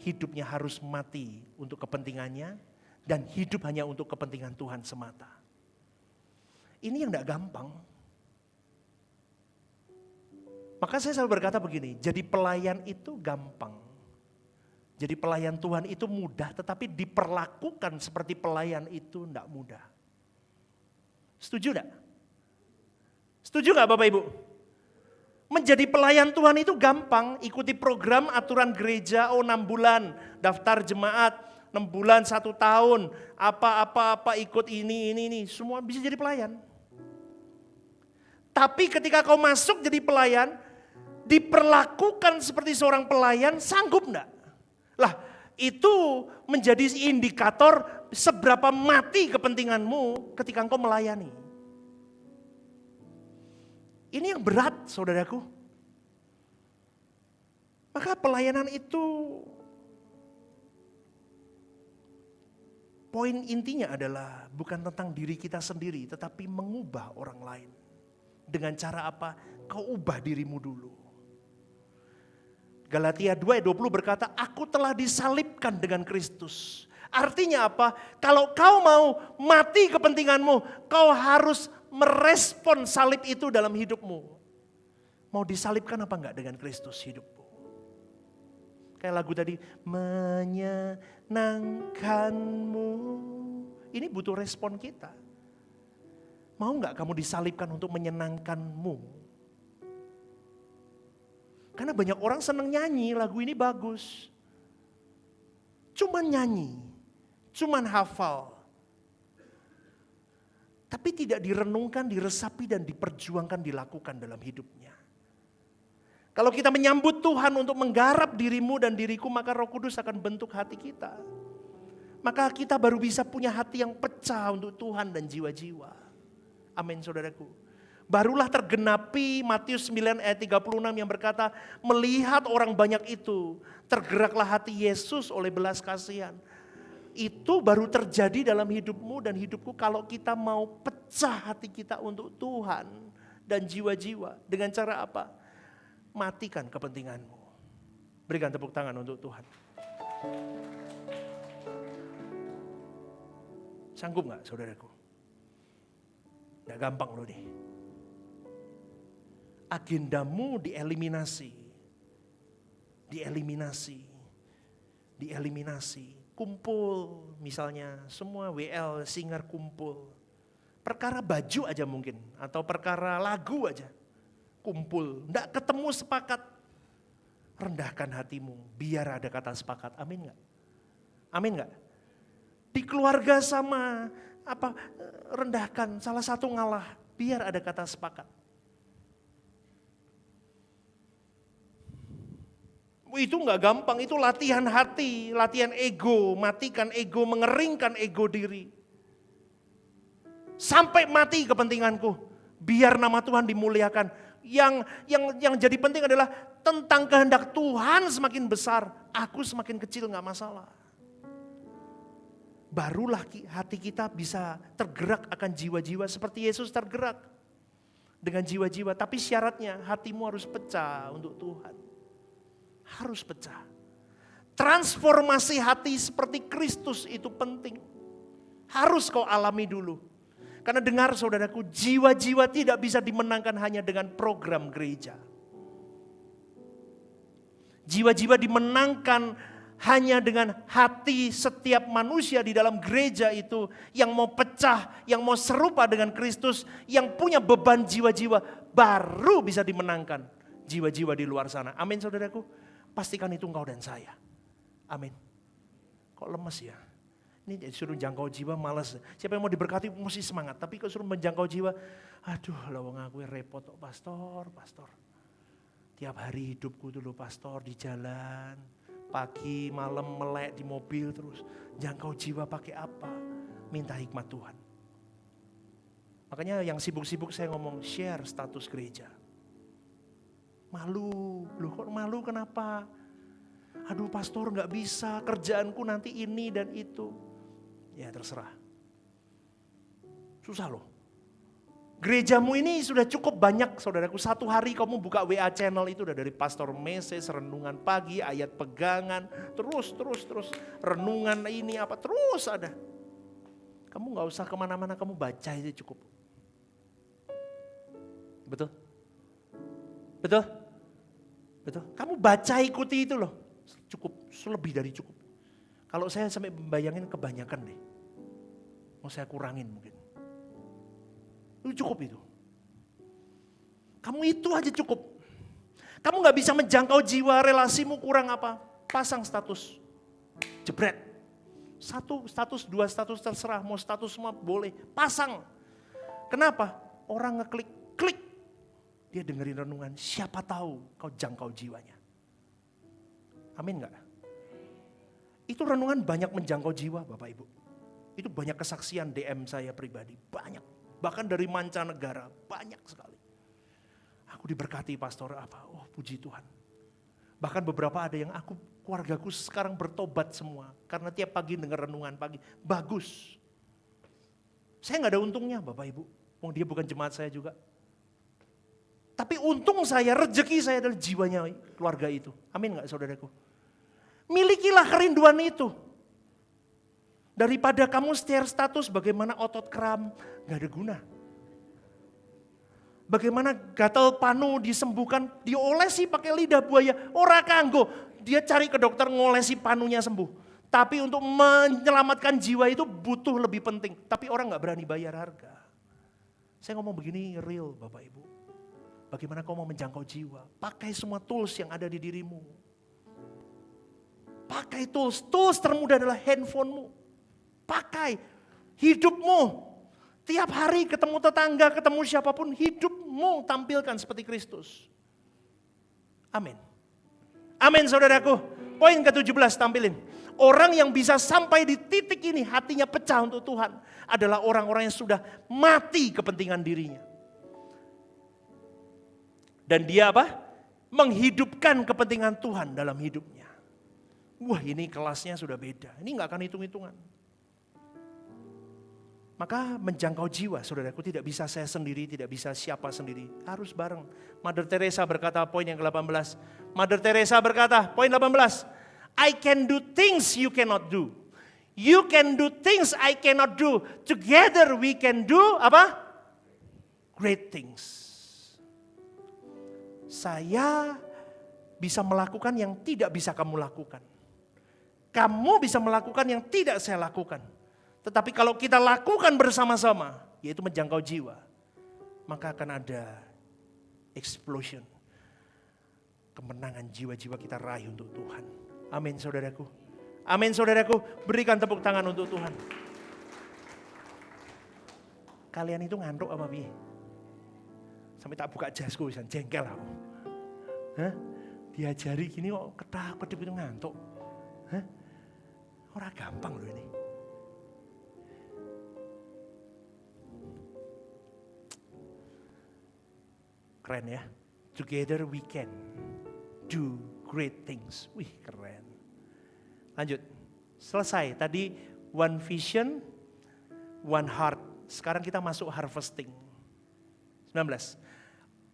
hidupnya harus mati untuk kepentingannya dan hidup hanya untuk kepentingan Tuhan semata. Ini yang tidak gampang. Maka saya selalu berkata begini, jadi pelayan itu gampang. Jadi pelayan Tuhan itu mudah, tetapi diperlakukan seperti pelayan itu tidak mudah. Setuju tidak? Setuju nggak Bapak Ibu? Menjadi pelayan Tuhan itu gampang, ikuti program aturan gereja, 6 bulan, daftar jemaat, 6 bulan, 1 tahun, apa ikut ini, semua bisa jadi pelayan. Tapi ketika kau masuk jadi pelayan, diperlakukan seperti seorang pelayan, sanggup enggak? Lah, itu menjadi indikator seberapa mati kepentinganmu ketika engkau melayani. Ini yang berat, saudaraku. Maka pelayanan itu, poin intinya adalah bukan tentang diri kita sendiri, tetapi mengubah orang lain. Dengan cara apa? Kau ubah dirimu dulu. Galatia 2 ayat 20 berkata, aku telah disalibkan dengan Kristus. Artinya apa? Kalau kau mau mati kepentinganmu, kau harus merespon salib itu dalam hidupmu. Mau disalibkan apa enggak dengan Kristus hidupmu? Kayak lagu tadi, menyenangkanmu. Ini butuh respon kita. Mau enggak kamu disalibkan untuk menyenangkanmu? Karena banyak orang senang nyanyi, lagu ini bagus. Cuman nyanyi, cuman hafal. tapi tidak direnungkan, diresapi, dan diperjuangkan, dilakukan dalam hidupnya. Kalau kita menyambut Tuhan untuk menggarap dirimu dan diriku, maka Roh Kudus akan bentuk hati kita. Maka kita baru bisa punya hati yang pecah untuk Tuhan dan jiwa-jiwa. Amin saudaraku. Barulah tergenapi Matius 9 ayat 36 yang berkata, melihat orang banyak itu, tergeraklah hati Yesus oleh belas kasihan. Itu baru terjadi dalam hidupmu dan hidupku kalau kita mau pecah hati kita untuk Tuhan dan jiwa-jiwa. Dengan cara apa? Matikan kepentinganmu. Berikan tepuk tangan untuk Tuhan. Sanggup gak saudaraku? Gak gampang loh nih. Agendamu dieliminasi. Dieliminasi. Kumpul misalnya semua WL singer kumpul. Perkara baju aja mungkin. Atau perkara lagu aja. Kumpul. Nggak ketemu sepakat. Rendahkan hatimu. Biar ada kata sepakat. Amin gak? Amin gak? Di keluarga sama. Rendahkan. Salah satu ngalah. Biar ada kata sepakat. Itu nggak gampang, itu latihan hati, latihan ego, matikan ego, mengeringkan ego diri. Sampai mati kepentinganku, biar nama Tuhan dimuliakan. Yang jadi penting adalah tentang kehendak Tuhan semakin besar, aku semakin kecil nggak masalah. Barulah hati kita bisa tergerak akan jiwa-jiwa seperti Yesus tergerak dengan jiwa-jiwa. Tapi syaratnya hatimu harus pecah untuk Tuhan. Harus pecah. Transformasi hati seperti Kristus itu penting. Harus kau alami dulu. Karena dengar saudaraku, jiwa-jiwa tidak bisa dimenangkan hanya dengan program gereja. Jiwa-jiwa dimenangkan hanya dengan hati setiap manusia di dalam gereja itu yang mau pecah, yang mau serupa dengan Kristus, yang punya beban jiwa-jiwa, baru bisa dimenangkan jiwa-jiwa di luar sana. Amin saudaraku. Pastikan itu engkau dan saya. Amin. Kok lemes ya? Ini suruh jangkau jiwa malas. Siapa yang mau diberkati mesti semangat. Tapi kalau suruh menjangkau jiwa, aduh lawang aku repot kok pastor. Tiap hari hidupku dulu pastor di jalan. Pagi, malam melek di mobil terus. Jangkau jiwa pakai apa? Minta hikmat Tuhan. Makanya yang sibuk-sibuk saya ngomong share status gereja. Malu, loh kok malu kenapa? Aduh pastor gak bisa, kerjaanku nanti ini dan itu. Ya terserah. Susah loh. Gerejamu ini sudah cukup banyak saudaraku. Satu hari kamu buka WA channel itu udah dari pastor message, renungan pagi, ayat pegangan. Terus. Renungan ini apa, terus ada. Kamu gak usah kemana-mana, kamu baca itu cukup. Betul? Kamu baca ikuti itu loh. Cukup, lebih dari cukup. Kalau saya sampai membayangin kebanyakan deh. Mau saya kurangin mungkin. Itu cukup itu. Kamu itu aja cukup. Kamu gak bisa menjangkau jiwa, relasimu kurang apa. Pasang status. Jebret. 1 status, 2 status terserah. Mau status semua boleh. Pasang. Kenapa? Orang ngeklik. Dia dengerin renungan, siapa tahu kau jangkau jiwanya. Amin gak? Itu renungan banyak menjangkau jiwa Bapak Ibu. Itu banyak kesaksian DM saya pribadi, banyak. Bahkan dari mancanegara, banyak sekali. Aku diberkati pastor apa, oh puji Tuhan. Bahkan beberapa ada yang keluargaku sekarang bertobat semua. Karena tiap pagi dengar renungan pagi, bagus. Saya gak ada untungnya Bapak Ibu. Wong dia bukan jemaat saya juga. Tapi untung saya, rezeki saya adalah jiwanya keluarga itu. Amin gak saudaraku? Milikilah kerinduan itu. Daripada kamu share status bagaimana otot kram, gak ada guna. Bagaimana gatal panu disembuhkan, diolesi pakai lidah buaya. Ora kanggo, dia cari ke dokter ngolesi panunya sembuh. Tapi untuk menyelamatkan jiwa itu butuh lebih penting. Tapi orang gak berani bayar harga. Saya ngomong begini real Bapak Ibu. Bagaimana kau mau menjangkau jiwa? Pakai semua tools yang ada di dirimu. Pakai tools. Tools termudah adalah handphonemu. Pakai hidupmu. Tiap hari ketemu tetangga, ketemu siapapun, hidupmu tampilkan seperti Kristus. Amin. Amin saudaraku. Poin ke-17 tampilin. Orang yang bisa sampai di titik ini, hatinya pecah untuk Tuhan, adalah orang-orang yang sudah mati kepentingan dirinya. Dan dia apa? Menghidupkan kepentingan Tuhan dalam hidupnya. Wah, ini kelasnya sudah beda. Ini gak akan hitung-hitungan. Maka menjangkau jiwa, saudaraku, tidak bisa saya sendiri, tidak bisa siapa sendiri. Harus bareng. Mother Teresa berkata, poin yang ke-18. Mother Teresa berkata, poin 18. I can do things you cannot do. You can do things I cannot do. Together we can do apa? Great things. Saya bisa melakukan yang tidak bisa kamu lakukan. Kamu bisa melakukan yang tidak saya lakukan. Tetapi kalau kita lakukan bersama-sama, yaitu menjangkau jiwa, maka akan ada explosion. Kemenangan jiwa-jiwa kita raih untuk Tuhan. Amin saudaraku. Amin saudaraku. Berikan tepuk tangan untuk Tuhan. Kalian itu ngantuk apa piye? Sampai tak buka jasku, bisa jengkel aku. Hah? Diajari gini kok kedip itu ngantuk. Hah? Orang gampang loh ini. Keren ya. Together we can do great things. Wih, keren. Lanjut. Selesai. Tadi one vision, one heart. Sekarang kita masuk harvesting. 19.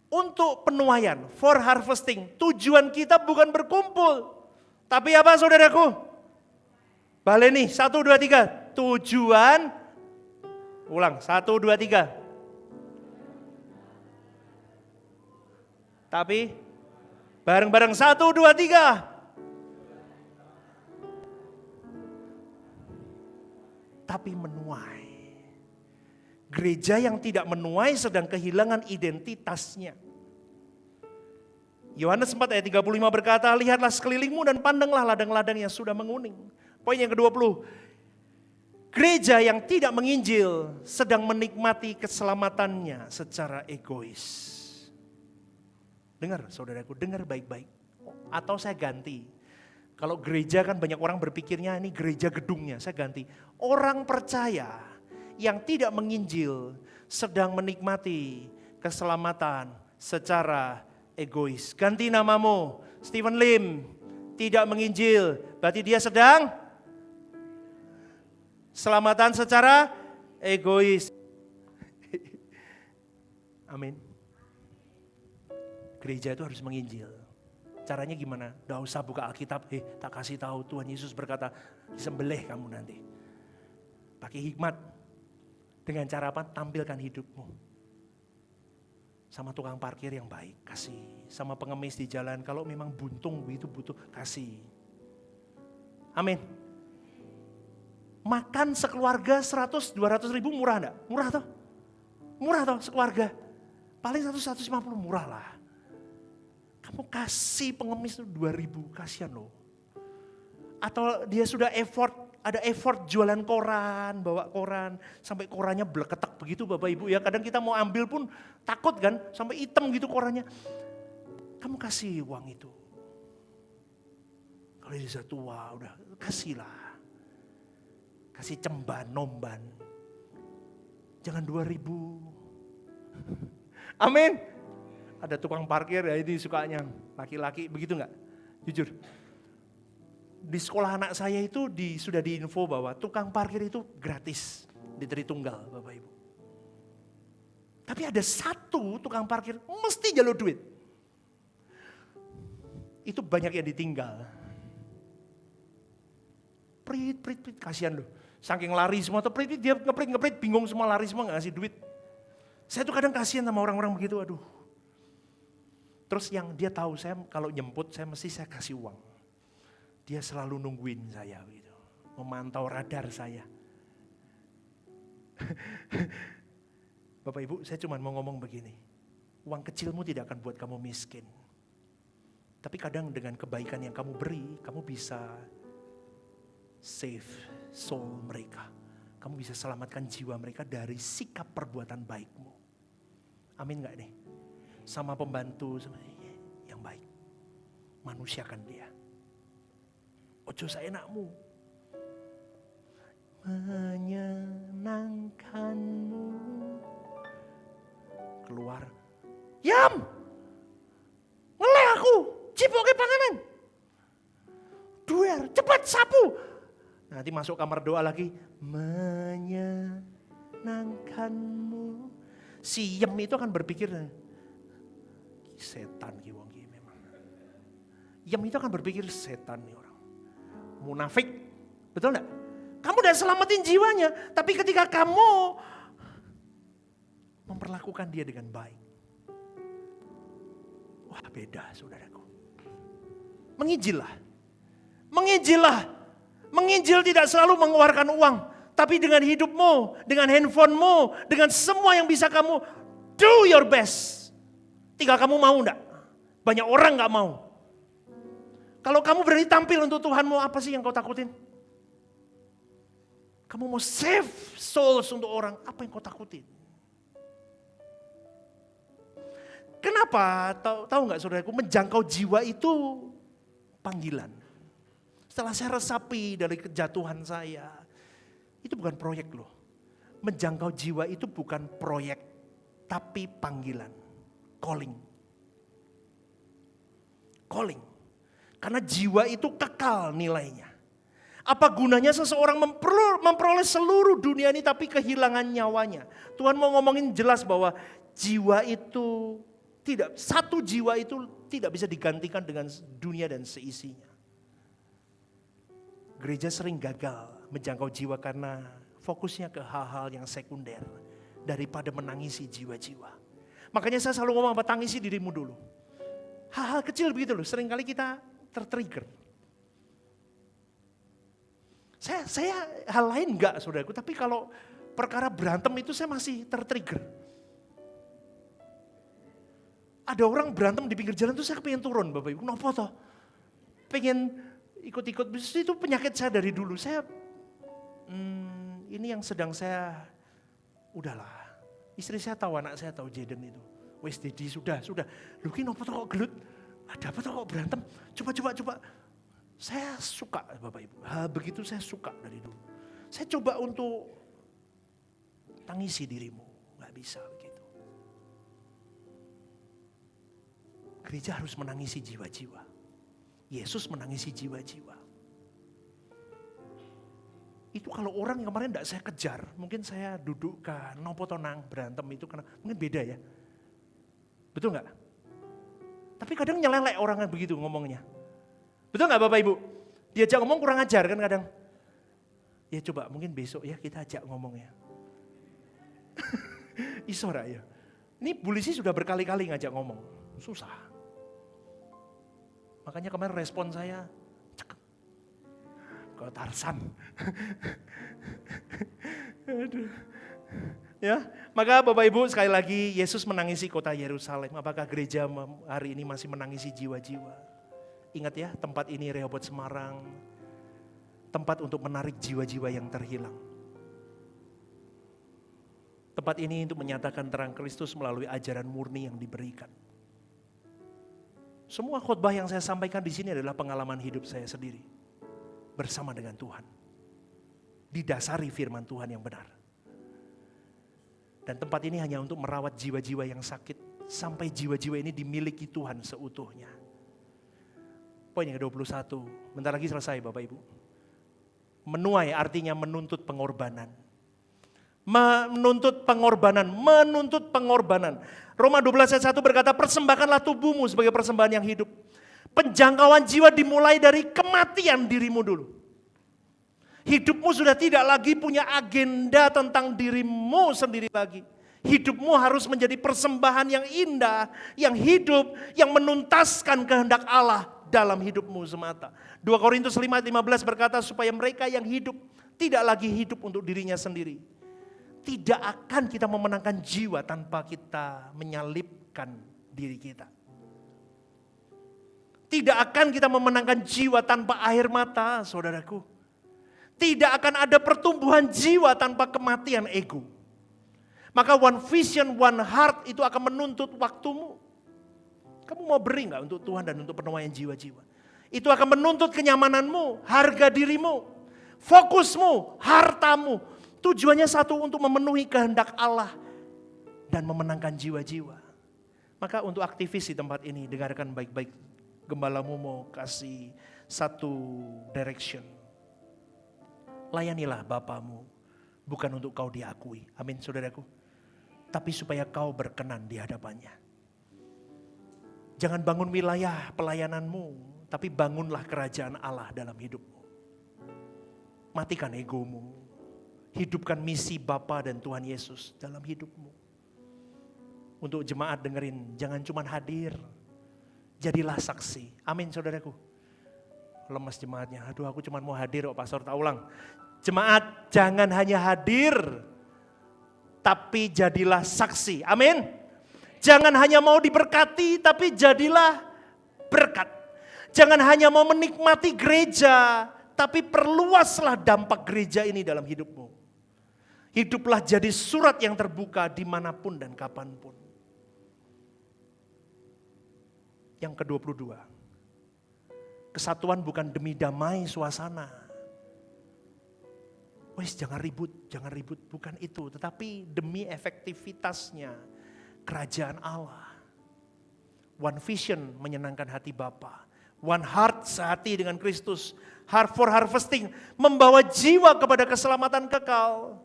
Untuk penuaian, for harvesting. Tujuan kita bukan berkumpul. Tapi apa saudaraku? Baleni, 1, 2, 3. Tujuan, ulang, 1, 2, 3. Tapi bareng-bareng 1, 2, 3. Tapi menuai. Gereja yang tidak menuai sedang kehilangan identitasnya. Yohanes 4 ayat 35 berkata, lihatlah sekelilingmu dan pandanglah ladang-ladang yang sudah menguning. Poin yang ke-20. Gereja yang tidak menginjil sedang menikmati keselamatannya secara egois. Dengar saudaraku, dengar baik-baik. Atau saya ganti. Kalau gereja kan banyak orang berpikirnya ini gereja gedungnya, saya ganti. Orang percaya yang tidak menginjil sedang menikmati keselamatan secara egois. Ganti namamu, Stephen Lim, tidak menginjil. Berarti dia sedang selamatan secara egois. Amin. Gereja itu harus menginjil. Caranya gimana? Gak usah buka Alkitab, tak kasih tahu Tuhan Yesus berkata, disembelih kamu nanti. Pakai hikmat. Dengan cara apa? Tampilkan hidupmu. Sama tukang parkir yang baik, kasih. Sama pengemis di jalan, kalau memang buntung itu butuh, kasih. Amin. Makan sekeluarga 100-200 ribu murah enggak? Murah toh? Murah toh sekeluarga? Paling 100-150 murah lah. Kamu kasih pengemis itu 2.000, kasihan loh. Atau dia sudah ada effort jualan koran, bawa koran, sampai korannya bleketak begitu Bapak Ibu ya. Kadang kita mau ambil pun takut kan, sampai hitam gitu korannya. Kamu kasih uang itu. Kalau dia sudah tua, udah kasihlah. Kasih cemban, nomban. Jangan 2.000. Amin. Ada tukang parkir ya ini sukanya laki-laki begitu enggak? Jujur. Di sekolah anak saya itu sudah diinfo bahwa tukang parkir itu gratis di Tritunggal Bapak Ibu. Tapi ada satu tukang parkir mesti jalur duit. Itu banyak yang ditinggal. Prit, kasihan loh. Saking lari semua tuh prit, dia ngeprit, bingung semua lari semua gak ngasih duit. Saya tuh kadang kasihan sama orang-orang begitu, aduh. Terus yang dia tahu saya kalau jemput saya kasih uang. Dia selalu nungguin saya gitu, memantau radar saya. Bapak Ibu, saya cuma mau ngomong begini. Uang kecilmu tidak akan buat kamu miskin. Tapi kadang dengan kebaikan yang kamu beri, kamu bisa save soul mereka. kamu bisa selamatkan jiwa mereka dari sikap perbuatan baikmu. Amin gak nih? Sama pembantu yang baik. Manusiakan dia. Ojo saenakmu. Menyenangkanmu. Keluar. Yam! Ngeleh aku. Cipoke panganan. Duer, cepat sapu. Nanti masuk kamar doa lagi. Menyenangkanmu. Si Yem itu akan berpikir, setan ki wong ki memang. Yem itu akan berpikir setan nih orang. Munafik. Betul enggak? Kamu udah selamatin jiwanya, tapi ketika kamu memperlakukan dia dengan baik. Wah, beda saudaraku. Menginjillah. Menginjil tidak selalu mengeluarkan uang. Tapi dengan hidupmu, dengan handphonemu, dengan semua yang bisa kamu do your best. Tinggal kamu mau enggak? Banyak orang enggak mau. Kalau kamu berani tampil untuk Tuhanmu, apa sih yang kau takutin? Kamu mau save souls untuk orang, apa yang kau takutin? Kenapa? Tahu enggak saudaraku, menjangkau jiwa itu panggilan. Setelah saya resapi dari kejatuhan saya, itu bukan proyek loh. Menjangkau jiwa itu bukan proyek, tapi panggilan. Calling. Karena jiwa itu kekal nilainya. Apa gunanya seseorang memperoleh seluruh dunia ini tapi kehilangan nyawanya? Tuhan mau ngomongin jelas bahwa jiwa itu satu jiwa itu tidak bisa digantikan dengan dunia dan seisinya. Gereja sering gagal menjangkau jiwa karena fokusnya ke hal-hal yang sekunder daripada menangisi jiwa-jiwa. Makanya saya selalu ngomong, tangisi dirimu dulu. Hal-hal kecil begitu loh, seringkali kita tertrigger. Saya hal lain enggak saudaraku, tapi kalau perkara berantem itu saya masih tertrigger. Ada orang berantem di pinggir jalan tuh saya pengen turun Bapak Ibu, kenapa toh? Pengen ikut-ikut, itu penyakit saya dari dulu. Saya ini yang sedang saya, udahlah. Istri saya tahu, anak saya tahu Jaden itu. Wes Dedi sudah. Lu ki nopo kok gelut? Ada apa kok berantem? Coba. Saya suka Bapak Ibu. Begitu saya suka dari dulu. Saya coba untuk tangisi dirimu. Gak bisa begitu. Gereja harus menangisi jiwa-jiwa. Yesus menangisi jiwa-jiwa. Itu kalau orang yang kemarin tidak saya kejar, mungkin saya dudukkan, nopo tonang, berantem itu karena mungkin beda ya. Betul nggak? Tapi kadang nyelelek orang begitu ngomongnya. Betul nggak Bapak Ibu? Diajak ngomong kurang ajar kan kadang. Ya coba mungkin besok ya kita ajak ngomongnya. Isora ya. Ini polisi sudah berkali-kali ngajak ngomong, susah. Makanya kemarin respon saya, cekep. Kau Tarsan. Aduh. Ya, maka Bapak Ibu sekali lagi Yesus menangisi kota Yerusalem. Apakah gereja hari ini masih menangisi jiwa-jiwa? Ingat ya, tempat ini Rehoboth Semarang, tempat untuk menarik jiwa-jiwa yang terhilang. Tempat ini untuk menyatakan terang Kristus melalui ajaran murni yang diberikan. Semua khotbah yang saya sampaikan di sini adalah pengalaman hidup saya sendiri bersama dengan Tuhan. Didasari firman Tuhan yang benar. Dan tempat ini hanya untuk merawat jiwa-jiwa yang sakit sampai jiwa-jiwa ini dimiliki Tuhan seutuhnya. Poin yang ke-21, bentar lagi selesai Bapak Ibu. Menuai artinya menuntut pengorbanan. Menuntut pengorbanan. Roma 12 ayat 1 berkata, persembahkanlah tubuhmu sebagai persembahan yang hidup. Penjangkauan jiwa dimulai dari kematian dirimu dulu. Hidupmu sudah tidak lagi punya agenda tentang dirimu sendiri lagi. Hidupmu harus menjadi persembahan yang indah, yang hidup, yang menuntaskan kehendak Allah dalam hidupmu semata. 2 Korintus 5:15 berkata supaya mereka yang hidup tidak lagi hidup untuk dirinya sendiri. Tidak akan kita memenangkan jiwa tanpa kita menyalibkan diri kita. Tidak akan kita memenangkan jiwa tanpa air mata, saudaraku. Tidak akan ada pertumbuhan jiwa tanpa kematian ego. Maka one vision, one heart itu akan menuntut waktumu. Kamu mau beri nggak untuk Tuhan dan untuk penuaian jiwa-jiwa? Itu akan menuntut kenyamananmu, harga dirimu, fokusmu, hartamu. Tujuannya satu, untuk memenuhi kehendak Allah dan memenangkan jiwa-jiwa. Maka untuk aktivis di tempat ini, dengarkan baik-baik. Gembalamu mau kasih satu direction. Layanilah Bapamu, bukan untuk kau diakui. Amin saudaraku. Tapi supaya kau berkenan di hadapannya. Jangan bangun wilayah pelayananmu, tapi bangunlah kerajaan Allah dalam hidupmu. Matikan egomu. Hidupkan misi Bapa dan Tuhan Yesus dalam hidupmu. Untuk jemaat dengerin, jangan cuma hadir. Jadilah saksi. Amin saudaraku. Lemas jemaatnya, aduh aku cuma mau hadir kok pastor, tak ulang. Jemaat jangan hanya hadir, tapi jadilah saksi. Amin. Jangan hanya mau diberkati, tapi jadilah berkat. Jangan hanya mau menikmati gereja, tapi perluaslah dampak gereja ini dalam hidupmu. Hiduplah jadi surat yang terbuka dimanapun dan kapanpun. Yang ke-22. Kesatuan bukan demi damai suasana. Wes jangan ribut, bukan itu. Tetapi demi efektivitasnya kerajaan Allah. One vision menyenangkan hati Bapa. One heart sehati dengan Kristus. Heart for harvesting, membawa jiwa kepada keselamatan kekal.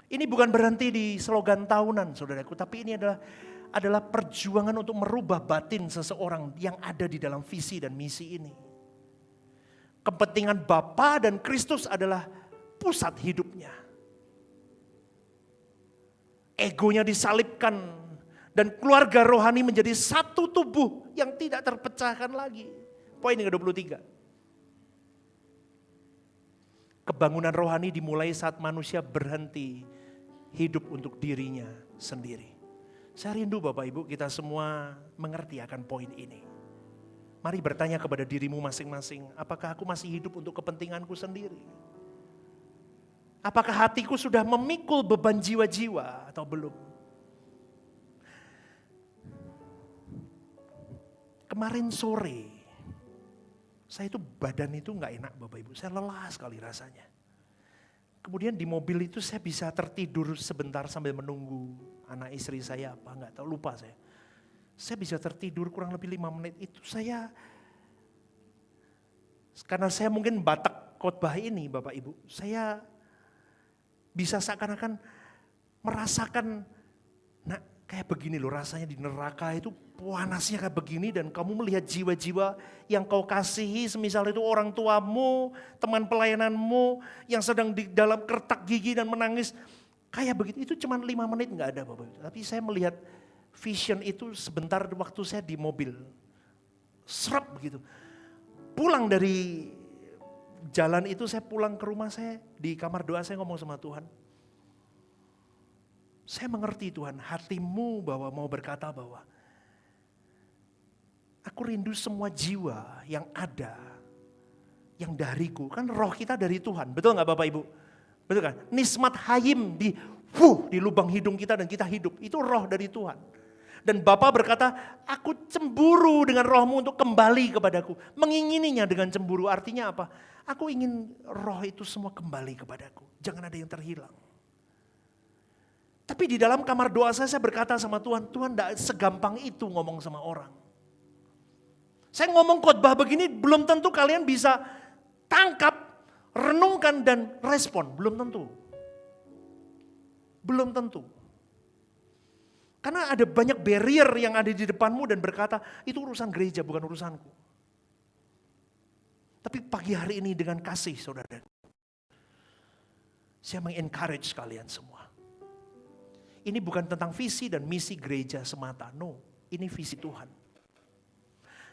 Ini bukan berhenti di slogan tahunan saudaraku, tapi ini adalah perjuangan untuk merubah batin seseorang yang ada di dalam visi dan misi ini. Kepentingan Bapa dan Kristus adalah pusat hidupnya. Egonya disalibkan dan keluarga rohani menjadi satu tubuh yang tidak terpecahkan lagi. Poin yang ke-23. Kebangunan rohani dimulai saat manusia berhenti hidup untuk dirinya sendiri. Saya rindu Bapak Ibu kita semua mengerti akan poin ini. Mari bertanya kepada dirimu masing-masing, apakah aku masih hidup untuk kepentinganku sendiri? Apakah hatiku sudah memikul beban jiwa-jiwa atau belum? Kemarin sore, saya itu badan itu gak enak Bapak Ibu, saya lelah sekali rasanya. Kemudian di mobil itu saya bisa tertidur sebentar sambil menunggu anak istri saya apa, gak tahu, lupa saya. Saya bisa tertidur kurang lebih 5 menit, itu saya, karena saya mungkin batak khotbah ini Bapak Ibu, saya bisa seakan-akan merasakan, nah kayak begini loh rasanya di neraka itu panasnya kayak begini dan kamu melihat jiwa-jiwa yang kau kasihi, semisal itu orang tuamu, teman pelayananmu yang sedang di dalam kertak gigi dan menangis, kayak begitu, itu cuma 5 menit gak ada Bapak Ibu. Tapi saya melihat vision itu sebentar waktu saya di mobil, serap begitu. Pulang dari jalan itu saya pulang ke rumah saya, di kamar doa saya ngomong sama Tuhan. Saya mengerti Tuhan, hatimu bahwa mau berkata bahwa aku rindu semua jiwa yang ada, yang dariku. Kan roh kita dari Tuhan, betul gak Bapak Ibu? Betul kan? Nismat hayim di lubang hidung kita dan kita hidup, itu roh dari Tuhan. Dan Bapa berkata, aku cemburu dengan rohmu untuk kembali kepadaku. Mengingininya dengan cemburu, artinya apa? Aku ingin roh itu semua kembali kepadaku. Jangan ada yang terhilang. Tapi di dalam kamar doa saya berkata sama Tuhan, Tuhan tidak segampang itu ngomong sama orang. Saya ngomong khotbah begini, belum tentu kalian bisa tangkap, renungkan dan respon. Belum tentu. Belum tentu. Karena ada banyak barrier yang ada di depanmu dan berkata, itu urusan gereja bukan urusanku. Tapi pagi hari ini dengan kasih saudara, saya mengencourage kalian semua. Ini bukan tentang visi dan misi gereja semata, no. Ini visi Tuhan.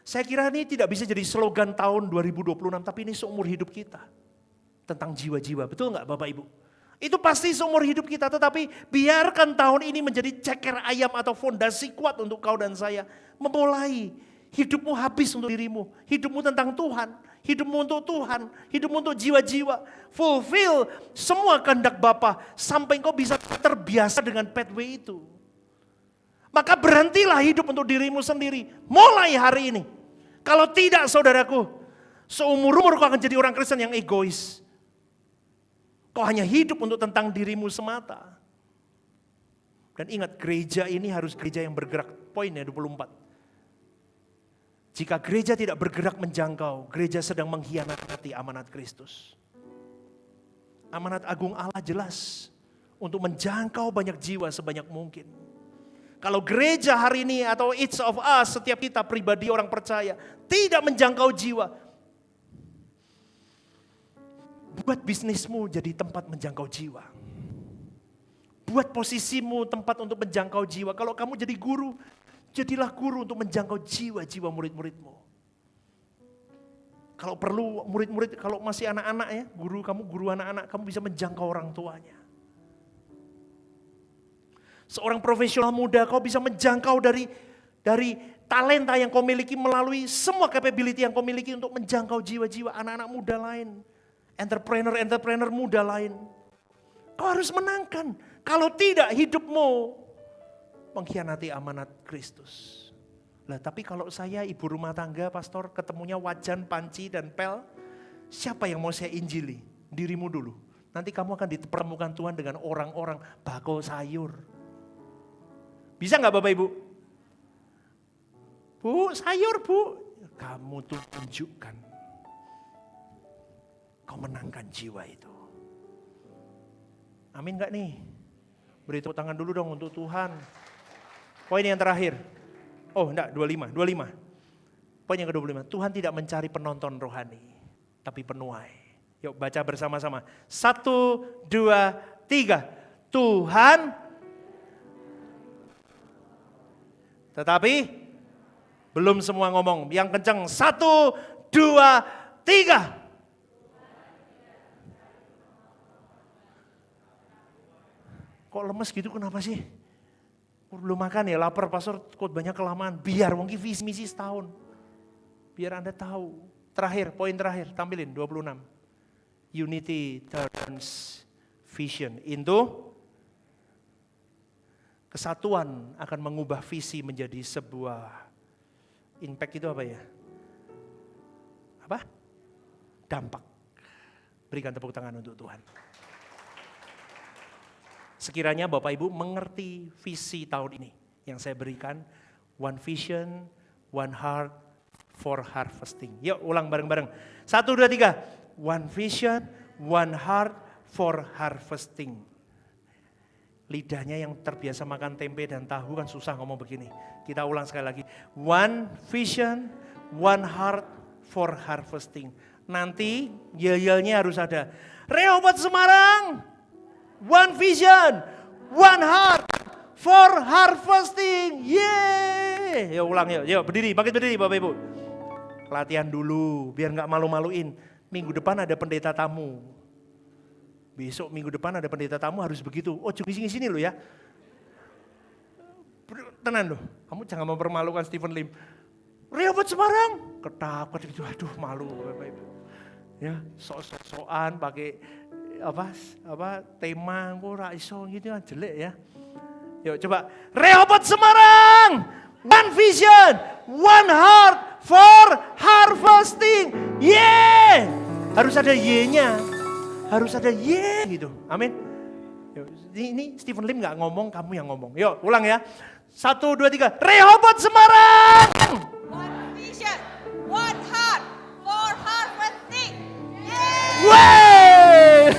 Saya kira ini tidak bisa jadi slogan tahun 2026, tapi ini seumur hidup kita. Tentang jiwa-jiwa, betul gak Bapak Ibu? Itu pasti seumur hidup kita, tetapi biarkan tahun ini menjadi ceker ayam atau fondasi kuat untuk kau dan saya. Memulai hidupmu habis untuk dirimu, hidupmu tentang Tuhan, hidupmu untuk Tuhan, hidupmu untuk jiwa-jiwa. Fulfill semua kehendak Bapa sampai engkau bisa terbiasa dengan pathway itu. Maka berhentilah hidup untuk dirimu sendiri, mulai hari ini. Kalau tidak saudaraku, seumur-umur kau akan jadi orang Kristen yang egois. Kau hanya hidup untuk tentang dirimu semata. Dan ingat, gereja ini harus gereja yang bergerak. Poinnya 24. Jika gereja tidak bergerak menjangkau, gereja sedang mengkhianati amanat Kristus. Amanat agung Allah jelas untuk menjangkau banyak jiwa sebanyak mungkin. Kalau gereja hari ini atau each of us, setiap kita pribadi orang percaya, tidak menjangkau jiwa, buat bisnismu jadi tempat menjangkau jiwa. Buat posisimu tempat untuk menjangkau jiwa. Kalau kamu jadi guru, jadilah guru untuk menjangkau jiwa-jiwa murid-muridmu. Kalau perlu murid-murid, kalau masih anak-anak ya, guru anak-anak, kamu bisa menjangkau orang tuanya. Seorang profesional muda, kau bisa menjangkau dari talenta yang kau miliki melalui semua capability yang kau miliki untuk menjangkau jiwa-jiwa anak-anak muda lain. Entrepreneur muda lain. Kau harus menangkan. Kalau tidak, hidupmu mengkhianati amanat Kristus. Lah, tapi kalau saya ibu rumah tangga, pastor, ketemunya wajan, panci, dan pel, siapa yang mau saya injili? Dirimu dulu. Nanti kamu akan dipertemukan Tuhan dengan orang-orang bakul sayur. Bisa nggak Bapak Ibu? Bu, sayur Bu. Kamu tuh tunjukkan. Kau menangkan jiwa itu. Amin nggak nih? Beri tepuk tangan dulu dong untuk Tuhan. Poin yang terakhir. Oh enggak, 25. Poin yang ke-25. Tuhan tidak mencari penonton rohani, tapi penuai. Yuk baca bersama-sama. 1, 2, 3. Tuhan, tetapi belum semua ngomong. Yang kencang. 1, 2, 3. Kok lemes gitu, kenapa sih? Belum makan ya, lapar pastor, kok banyak kelamaan. Biar mungkin visi misi setahun. Biar Anda tahu. Terakhir, poin terakhir, tampilin 26. Unity turns vision into kesatuan akan mengubah visi menjadi sebuah impact. Itu apa ya? Apa? Dampak. Berikan tepuk tangan untuk Tuhan. Sekiranya Bapak Ibu mengerti visi tahun ini yang saya berikan, one vision, one heart for harvesting. Yuk ulang bareng-bareng. 1, 2, 3. One vision, one heart for harvesting. Lidahnya yang terbiasa makan tempe dan tahu kan susah ngomong begini. Kita ulang sekali lagi. One vision, one heart for harvesting. Nanti yel-yelnya harus ada. Rehoboth Semarang. One vision, one heart for harvesting. Yeay. Yuk ulang yuk. Berdiri, bangkit berdiri Bapak Ibu. Latihan dulu, biar gak malu-maluin. Minggu depan ada pendeta tamu. Besok minggu depan ada pendeta tamu harus begitu. Oh ngisi-ngisi lo ya. Tenang loh, kamu jangan mempermalukan Stephen Lim. Rehoboth Semarang. Ketakut gitu, aduh malu Bapak Ibu. Ya, sok-sokan pakai apa tema kok ora iso gitu kan jelek ya. Yuk coba Rehoboth Semarang, one vision, one heart for harvesting. Yeah! Harus ada Y-nya. Harus ada Y gitu. Amin. Yuk, ini Stephen Lim enggak ngomong, kamu yang ngomong. Yuk, ulang ya. 1, 2, 3. Rehoboth Semarang. One vision, one heart for harvesting. Yeah! Wey!